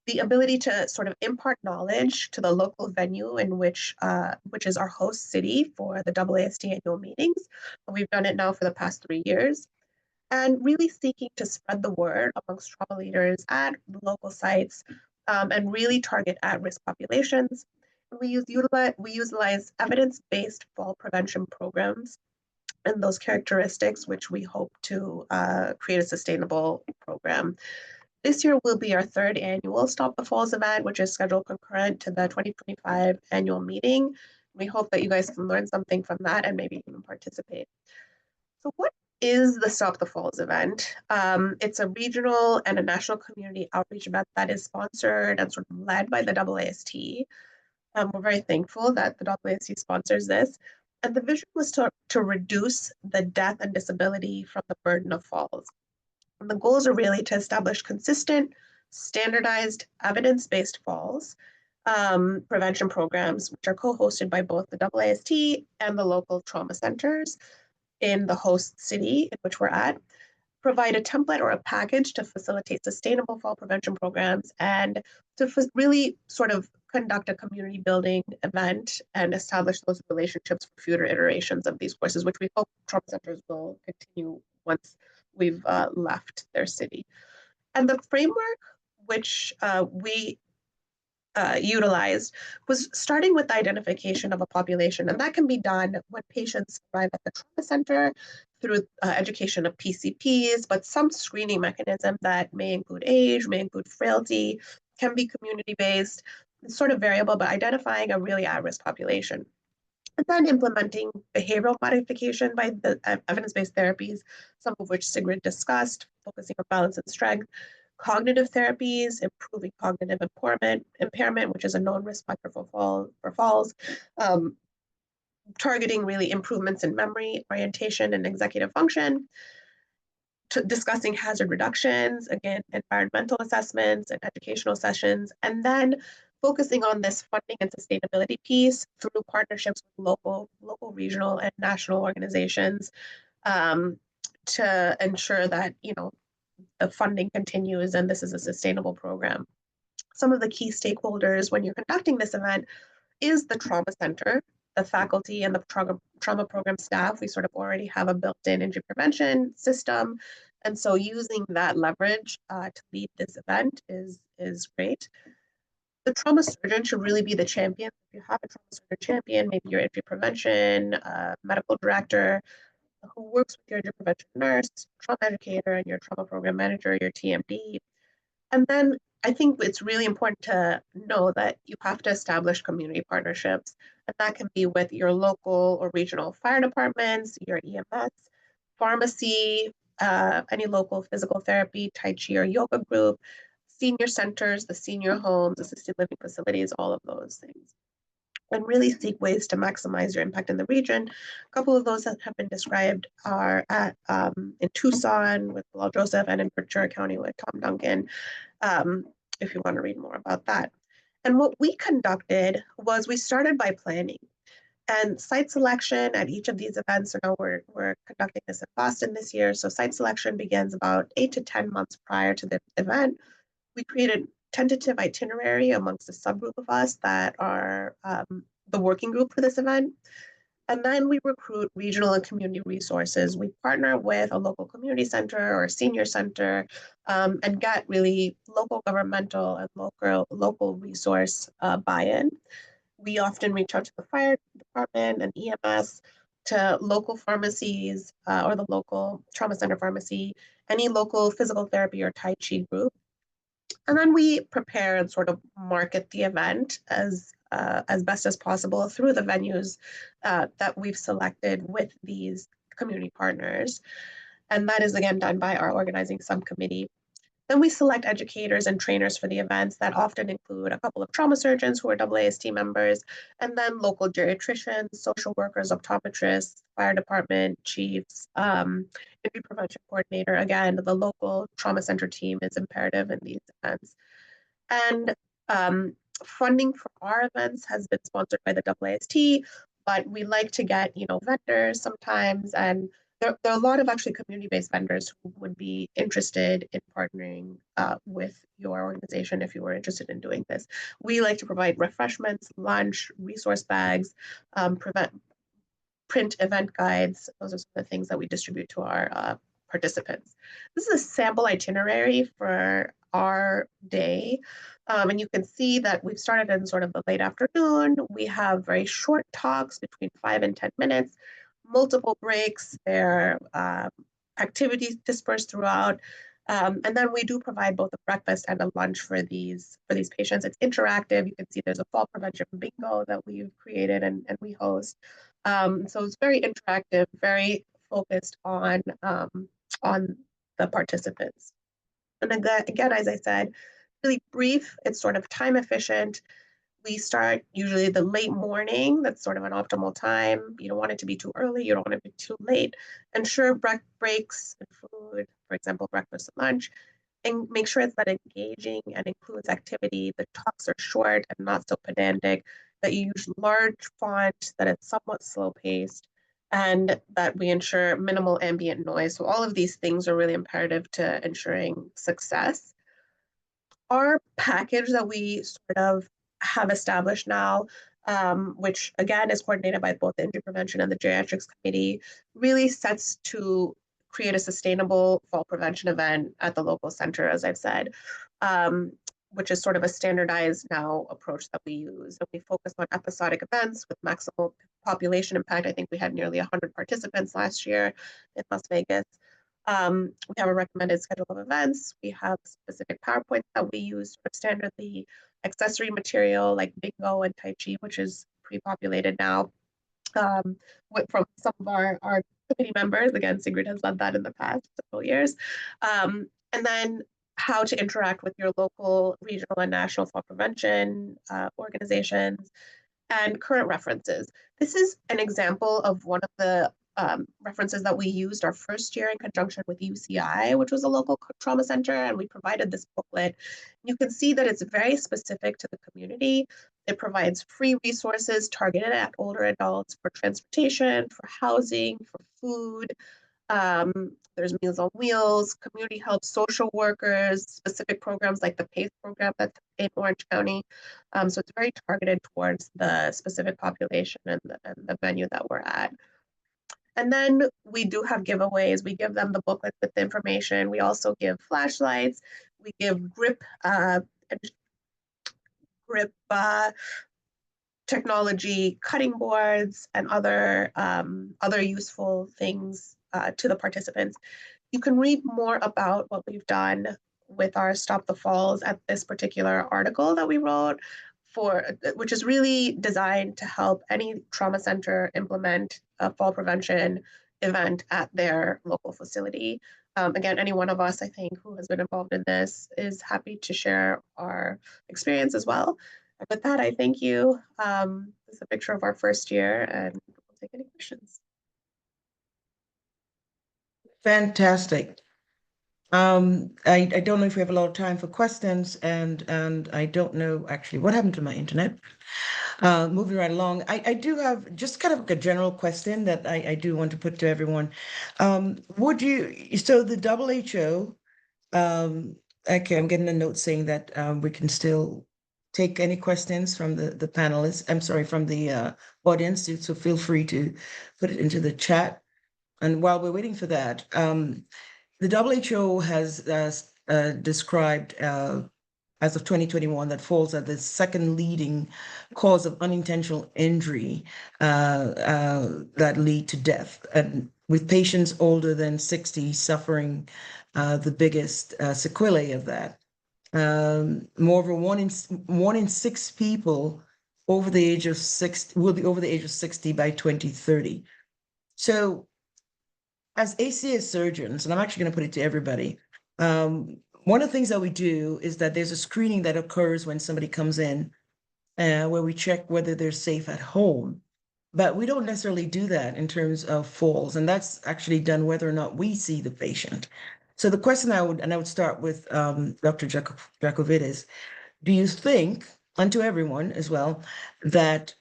the ability to sort of impart knowledge to the local venue in which is our host city for the AAST annual meetings. And we've done it now for the past 3 years. and really seeking to spread the word amongst trauma leaders at the local sites, and really target at-risk populations. We utilize evidence-based fall prevention programs and those characteristics, which we hope to create a sustainable program. This year will be our third annual Stop the Falls event, which is scheduled concurrent to the 2025 annual meeting. We hope that you guys can learn something from that and maybe even participate. So what is the Stop the Falls event? It's a regional and a national community outreach event that is sponsored and sort of led by the AAST. We're very thankful that the AAST sponsors this. And the vision was to reduce the death and disability from the burden of falls. And the goals are really to establish consistent, standardized, evidence-based falls prevention programs, which are co-hosted by both the AAST and the local trauma centers in the host city in which we're at, provide a template or a package to facilitate sustainable fall prevention programs, and to really sort of conduct a community building event and establish those relationships for future iterations of these courses, which we hope trauma centers will continue once we've left their city. And the framework which we utilized was starting with the identification of a population, and that can be done when patients arrive at the trauma center through education of PCPs, but some screening mechanism that may include age, may include frailty, can be community-based, it's sort of variable, but identifying a really at-risk population. And then implementing behavioral modification by the evidence-based therapies, some of which Sigrid discussed, focusing on balance and strength, cognitive therapies, improving cognitive impairment, which is a known risk factor for falls, targeting really improvements in memory, orientation, and executive function, discussing hazard reductions, again, environmental assessments and educational sessions, and then focusing on this funding and sustainability piece through partnerships with local, regional, and national organizations to ensure that, the funding continues and this is a sustainable program. Some of the key stakeholders when you're conducting this event is the trauma center, the faculty, and the trauma program staff. We sort of already have a built-in injury prevention system. And so using that leverage to lead this event is great. The trauma surgeon should really be the champion. If you have a trauma surgeon champion, maybe your injury prevention medical director, who works with your injury prevention nurse, trauma educator, and your trauma program manager, your TMD. And then I think it's really important to know that you have to establish community partnerships, and that can be with your local or regional fire departments, your EMS, pharmacy, any local physical therapy, Tai Chi or yoga group, senior centers, the senior homes, assisted living facilities, all of those things. And really seek ways to maximize your impact in the region. A couple of those that have been described are at in Tucson with Bilal Joseph and in Ventura County with Tom Duncan, if you want to read more about that. And what we conducted was we started by planning. And site selection at each of these events, so now we're conducting this in Boston this year, so site selection begins about 8 to 10 months prior to the event. We created tentative itinerary amongst a subgroup of us that are the working group for this event. And then we recruit regional and community resources. We partner with a local community center or senior center and get really local governmental and local resource buy-in. We often reach out to the fire department and EMS, to local pharmacies or the local trauma center pharmacy, any local physical therapy or Tai Chi group. And then we prepare and sort of market the event as best as possible through the venues that we've selected with these community partners. And that is again done by our organizing subcommittee. Then we select educators and trainers for the events that often include a couple of trauma surgeons who are AAST members, and then local geriatricians, social workers, optometrists, fire department chiefs, injury prevention coordinator. Again, the local trauma center team is imperative in these events. And funding for our events has been sponsored by the AAST, but we like to get, vendors sometimes, and there are a lot of actually community-based vendors who would be interested in partnering with your organization if you were interested in doing this. We like to provide refreshments, lunch, resource bags, print event guides. Those are some of the things that we distribute to our participants. This is a sample itinerary for our day. And you can see that we've started in sort of the late afternoon. We have very short talks between 5 and 10 minutes, multiple breaks. There are activities dispersed throughout. And then we do provide both a breakfast and a lunch for these patients. It's interactive. You can see there's a fall prevention bingo that we've created and we host. So it's very interactive, very focused on the participants. And again, as I said, really brief. It's sort of time efficient. We start usually the late morning. That's sort of an optimal time. You don't want it to be too early. You don't want it to be too late. Ensure breaks and food, for example, breakfast and lunch, and make sure it's that engaging and includes activity. The talks are short and not so pedantic, that you use large font, that it's somewhat slow paced, and that we ensure minimal ambient noise. So all of these things are really imperative to ensuring success. Our package that we sort of have established now, which again is coordinated by both the Injury Prevention and the Geriatrics Committee, really sets to create a sustainable fall prevention event at the local center, as I've said, which is sort of a standardized now approach that we use. And we focus on episodic events with maximal population impact. I think we had nearly 100 participants last year in Las Vegas. We have a recommended schedule of events. We have specific PowerPoints that we use for standardly accessory material like bingo and Tai Chi, which is pre-populated now from some of our committee members. Again, Sigrid has led that in the past several years. And then how to interact with your local, regional, and national fall prevention organizations, and current references. This is an example of one of the references that we used our first year in conjunction with UCI, which was a local trauma center, and we provided this booklet. You can see that it's very specific to the community. It provides free resources targeted at older adults for transportation, for housing, for food. There's Meals on Wheels, community help, social workers, specific programs like the PACE program that's in Orange County. So it's very targeted towards the specific population and the venue that we're at. And then we do have giveaways. We give them the booklet with the information. We also give flashlights. We give grip technology, cutting boards, and other useful things to the participants. You can read more about what we've done with our Stop the Falls at this particular article that we wrote, which is really designed to help any trauma center implement a fall prevention event at their local facility. Again, any one of us, I think, who has been involved in this is happy to share our experience as well. And with that, I thank you. This is a picture of our first year, and we'll take any questions. Fantastic. I don't know if we have a lot of time for questions, and I don't know actually what happened to my internet. Moving right along, I do have just kind of like a general question that I do want to put to everyone. So the WHO, okay, I'm getting a note saying that we can still take any questions from the panelists. I'm sorry, from the audience, so feel free to put it into the chat. And while we're waiting for that, the WHO has described as of 2021 that falls are the second leading cause of unintentional injury that lead to death, and with patients older than 60 suffering the biggest sequelae of that. Moreover, one in six people over the age of 60 will be over the age of 60 by 2030. So as ACS surgeons, and I'm actually going to put it to everybody, one of the things that we do is that there's a screening that occurs when somebody comes in where we check whether they're safe at home. But we don't necessarily do that in terms of falls, and that's actually done whether or not we see the patient. So the question I would start with Dr. Jacovides, do you think, and to everyone as well, that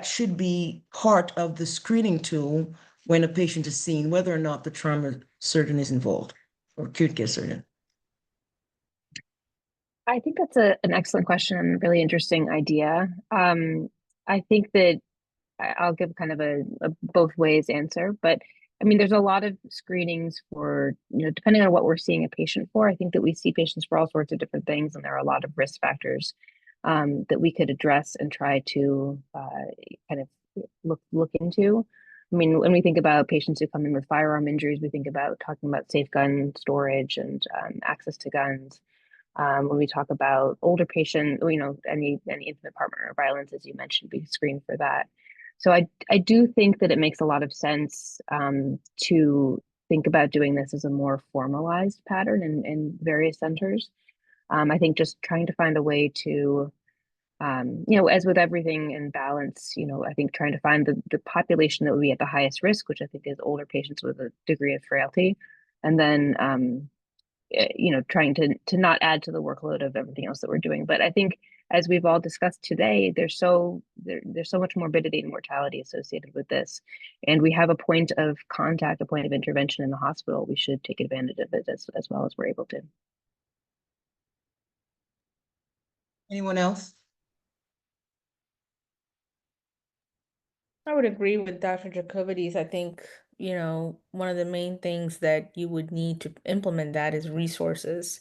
should be part of the screening tool when a patient is seen, whether or not the trauma surgeon is involved or acute care surgeon? I think that's an excellent question and a really interesting idea. I think that I'll give kind of a both ways answer, but I mean, there's a lot of screenings for, depending on what we're seeing a patient for. I think that we see patients for all sorts of different things, and there are a lot of risk factors that we could address and try to kind of look into. I mean, when we think about patients who come in with firearm injuries, we think about talking about safe gun storage and access to guns. When we talk about older patients, any intimate partner violence, as you mentioned, we screen for that. So I do think that it makes a lot of sense to think about doing this as a more formalized pattern in various centers. I think just trying to find a way to, as with everything in balance, I think trying to find the population that would be at the highest risk, which I think is older patients with a degree of frailty, and then trying to not add to the workload of everything else that we're doing. But I think, as we've all discussed today, there's so much morbidity and mortality associated with this, and we have a point of contact, a point of intervention in the hospital. We should take advantage of it as well as we're able to. Anyone else? I would agree with Dr. Jacovides. I think, one of the main things that you would need to implement that is resources,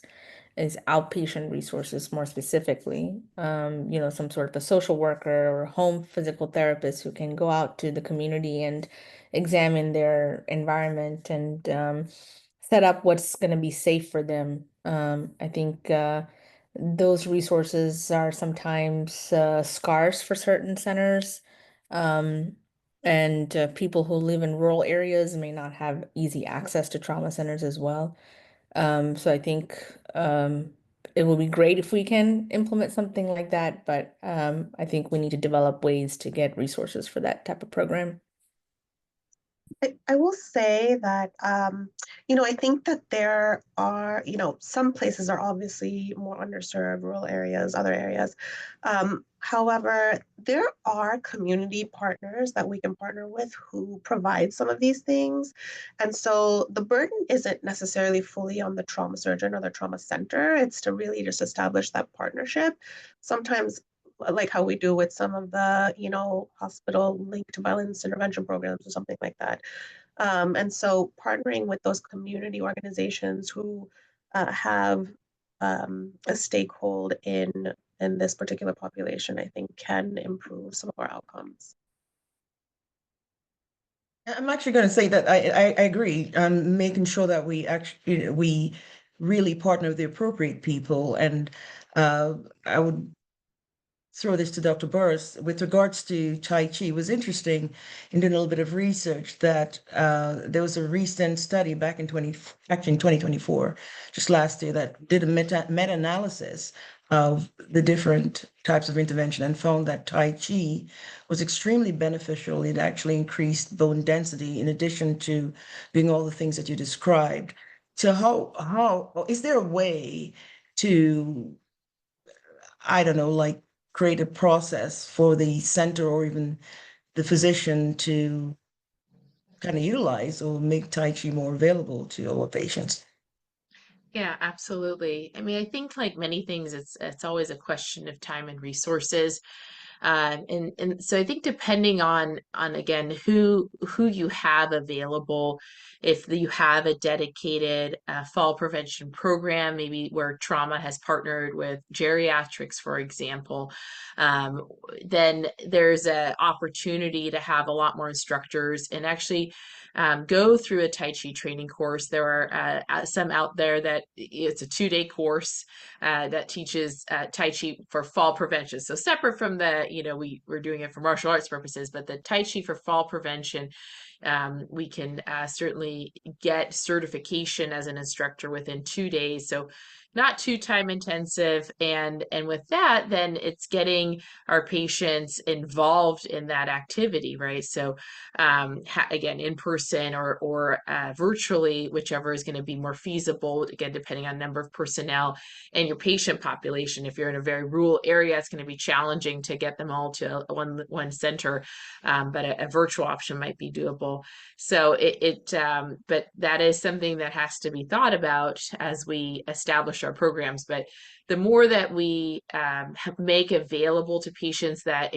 is outpatient resources more specifically. Some sort of a social worker or home physical therapist who can go out to the community and examine their environment and set up what's going to be safe for them. I think those resources are sometimes scarce for certain centers. And people who live in rural areas may not have easy access to trauma centers as well. So I think it will be great if we can implement something like that, but I think we need to develop ways to get resources for that type of program. I will say that, I think that there are, some places are obviously more underserved, rural areas, other areas. However, there are community partners that we can partner with who provide some of these things. And so the burden isn't necessarily fully on the trauma surgeon or the trauma center. It's to really just establish that partnership. Sometimes, like how we do with some of the, hospital linked violence intervention programs or something like that. And so partnering with those community organizations who have a stakehold in this particular population, I think can improve some of our outcomes. I'm actually going to say that I agree. Making sure that we really partner with the appropriate people, and I would throw this to Dr. Burruss with regards to Tai Chi. It was interesting in doing a little bit of research that there was a recent study back in 2024, just last year, that did a meta-analysis of the different types of intervention and found that Tai Chi was extremely beneficial. It actually increased bone density in addition to doing all the things that you described. So how is there a way to, I don't know, like create a process for the center or even the physician to kind of utilize or make Tai Chi more available to our patients? Yeah, absolutely. I mean, I think like many things, it's always a question of time and resources. And so I think depending on again who you have available, if you have a dedicated fall prevention program, maybe where trauma has partnered with geriatrics, for example, then there's an opportunity to have a lot more instructors and actually go through a Tai Chi training course. There are some out there that it's a 2-day course that teaches Tai Chi for fall prevention. So separate from the, we're doing it for martial arts purposes, but the Tai Chi for fall prevention, we can certainly get certification as an instructor within 2 days. So not too time intensive. And with that, then it's getting our patients involved in that activity, right? So again, in person or virtually, whichever is going to be more feasible, again, depending on number of personnel and your patient population. If you're in a very rural area, it's going to be challenging to get them all to one center, but a virtual option might be doable. So but that is something that has to be thought about as we establish push our programs, but the more that we make available to patients that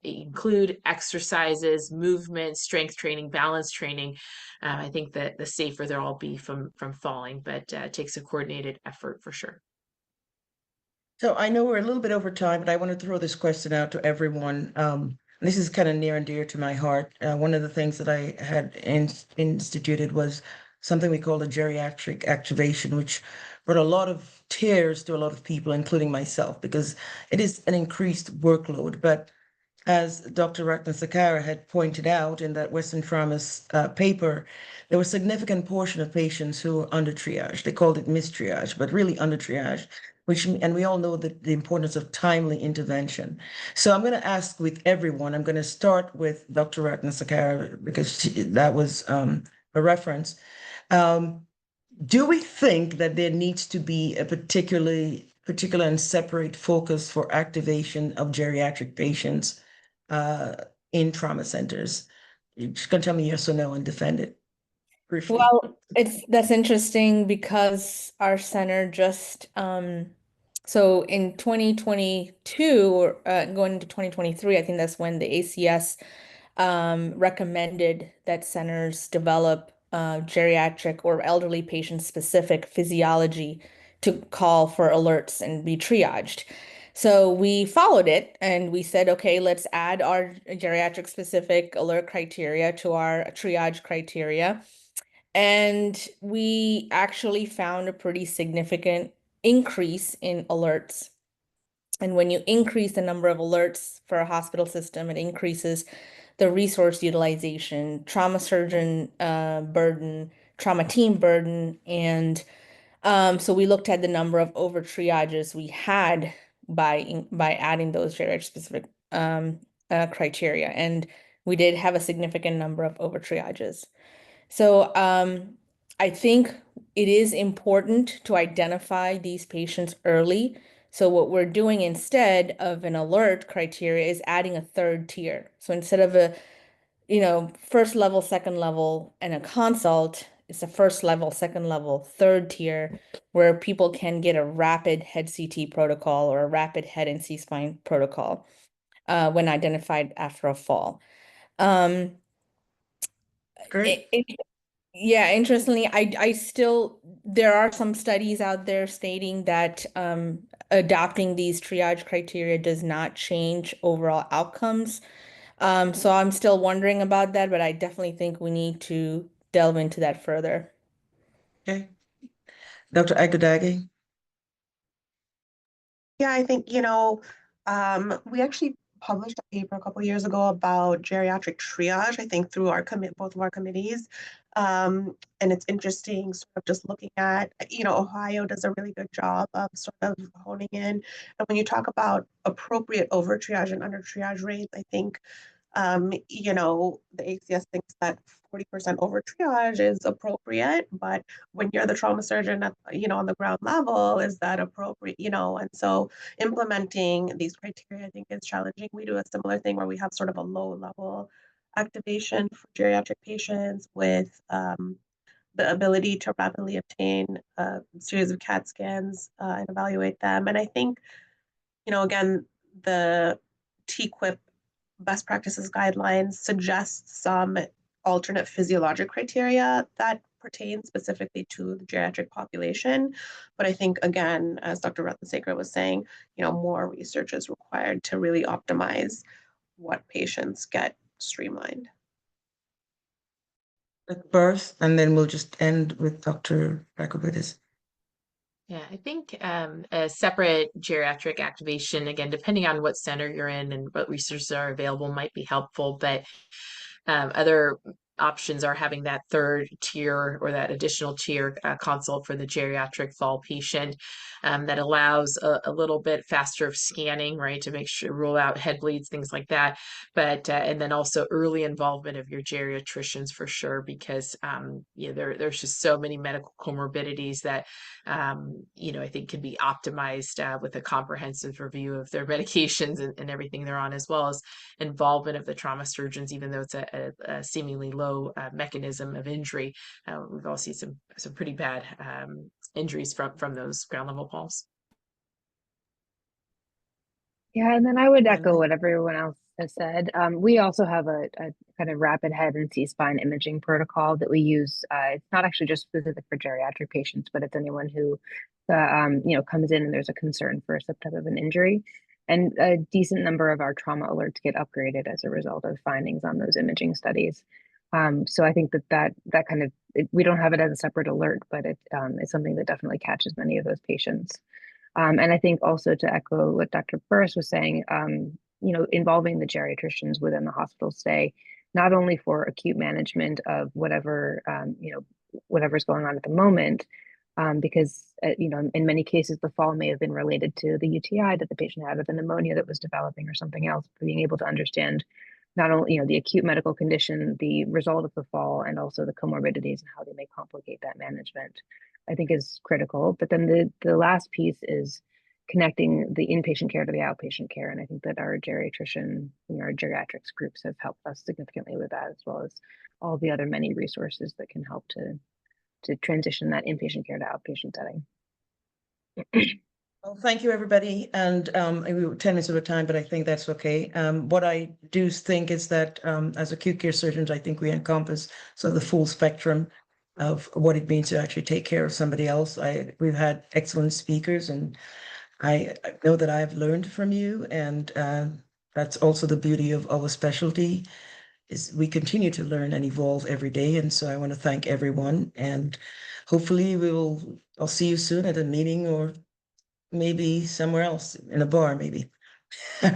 include exercises, movement, strength training, balance training, I think that the safer they'll all be from falling, but it takes a coordinated effort for sure. So I know we're a little bit over time, but I want to throw this question out to everyone. This is kind of near and dear to my heart. One of the things that I had instituted was something we call a geriatric activation, which brought a lot of tears to a lot of people, including myself, because it is an increased workload. But as Dr. Ratnasekera had pointed out in that Western Trauma's paper, there was a significant portion of patients who were under triage. They called it mistriage, but really under triage, and we all know the importance of timely intervention. So I'm going to ask with everyone, I'm going to start with Dr. Ratnasekera because that was a reference. Do we think that there needs to be a particular and separate focus for activation of geriatric patients in trauma centers? You're just gonna tell me yes or no and defend it briefly. Well, that's interesting because our center just so in 2022 or going into 2023, I think that's when the ACS recommended that centers develop geriatric or elderly patient specific physiology to call for alerts and be triaged. So we followed it and we said, okay, let's add our geriatric specific alert criteria to our triage criteria. And we actually found a pretty significant increase in alerts. And when you increase the number of alerts for a hospital system, it increases the resource utilization, trauma surgeon burden, trauma team burden. And so we looked at the number of over triages we had by adding those geriatric specific criteria. And we did have a significant number of over triages. So I think it is important to identify these patients early. So what we're doing instead of an alert criteria is adding a third tier. So instead of a, first level, second level, and a consult, it's a first level, second level, third tier where people can get a rapid head CT protocol or a rapid head and C-spine protocol when identified after a fall. Great. Yeah, interestingly, I still, there are some studies out there stating that adopting these triage criteria does not change overall outcomes. So I'm still wondering about that, but I definitely think we need to delve into that further. Okay. Dr. Egodage. Yeah, I think, we actually published a paper a couple years ago about geriatric triage, I think through both of our committees. And it's interesting sort of just looking at, Ohio does a really good job of sort of honing in. And when you talk about appropriate over triage and under triage rates, I think the ACS thinks that 40% over triage is appropriate, but when you're the trauma surgeon at, on the ground level, is that appropriate, and so implementing these criteria, I think, is challenging. We do a similar thing where we have sort of a low level activation for geriatric patients with the ability to rapidly obtain a series of CAT scans and evaluate them. And I think, again, the TQIP best practices guidelines suggest some alternate physiologic criteria that pertain specifically to the geriatric population. But I think, again, as Dr. Ratnasekera was saying, more research is required to really optimize what patients get streamlined. Birth, and then we'll just end with Dr. Jacovides. Yeah, I think a separate geriatric activation, again, depending on what center you're in and what resources are available, might be helpful. But other options are having that third tier or that additional tier consult for the geriatric fall patient that allows a little bit faster of scanning, right, to make sure rule out head bleeds, things like that. But and then also early involvement of your geriatricians for sure, because there's just so many medical comorbidities that I think can be optimized with a comprehensive review of their medications and everything they're on, as well as involvement of the trauma surgeons, even though it's a seemingly low low mechanism of injury. We've all seen some pretty bad injuries from those ground level falls. Yeah, and then I would echo Finally. what everyone else has said. We also have a kind of rapid head and C-spine imaging protocol that we use. It's not actually just specific for geriatric patients, but it's anyone who, comes in and there's a concern for some type of an injury. And a decent number of our trauma alerts get upgraded as a result of findings on those imaging studies. So I think that kind of, we don't have it as a separate alert, but it's something that definitely catches many of those patients. And I think also to echo what Dr. Burruss was saying, involving the geriatricians within the hospital stay, not only for acute management of whatever's going on at the moment, because in many cases the fall may have been related to the UTI that the patient had, or the pneumonia that was developing, or something else. Being able to understand not only the acute medical condition, the result of the fall, and also the comorbidities and how they may complicate that management, I think is critical. But then the last piece is connecting the inpatient care to the outpatient care. And I think that our our geriatrics groups have helped us significantly with that, as well as all the other many resources that can help to transition that inpatient care to outpatient setting. Well, thank you, everybody. And we were 10 minutes over time, but I think that's okay. What I do think is that as acute care surgeons, I think we encompass sort of the full spectrum of what it means to actually take care of somebody else. We've had excellent speakers, and I know that I've learned from you, and that's also the beauty of our specialty, is we continue to learn and evolve every day. And so I want to thank everyone, and hopefully I'll see you soon at a meeting, or maybe somewhere else in a bar, maybe. All right.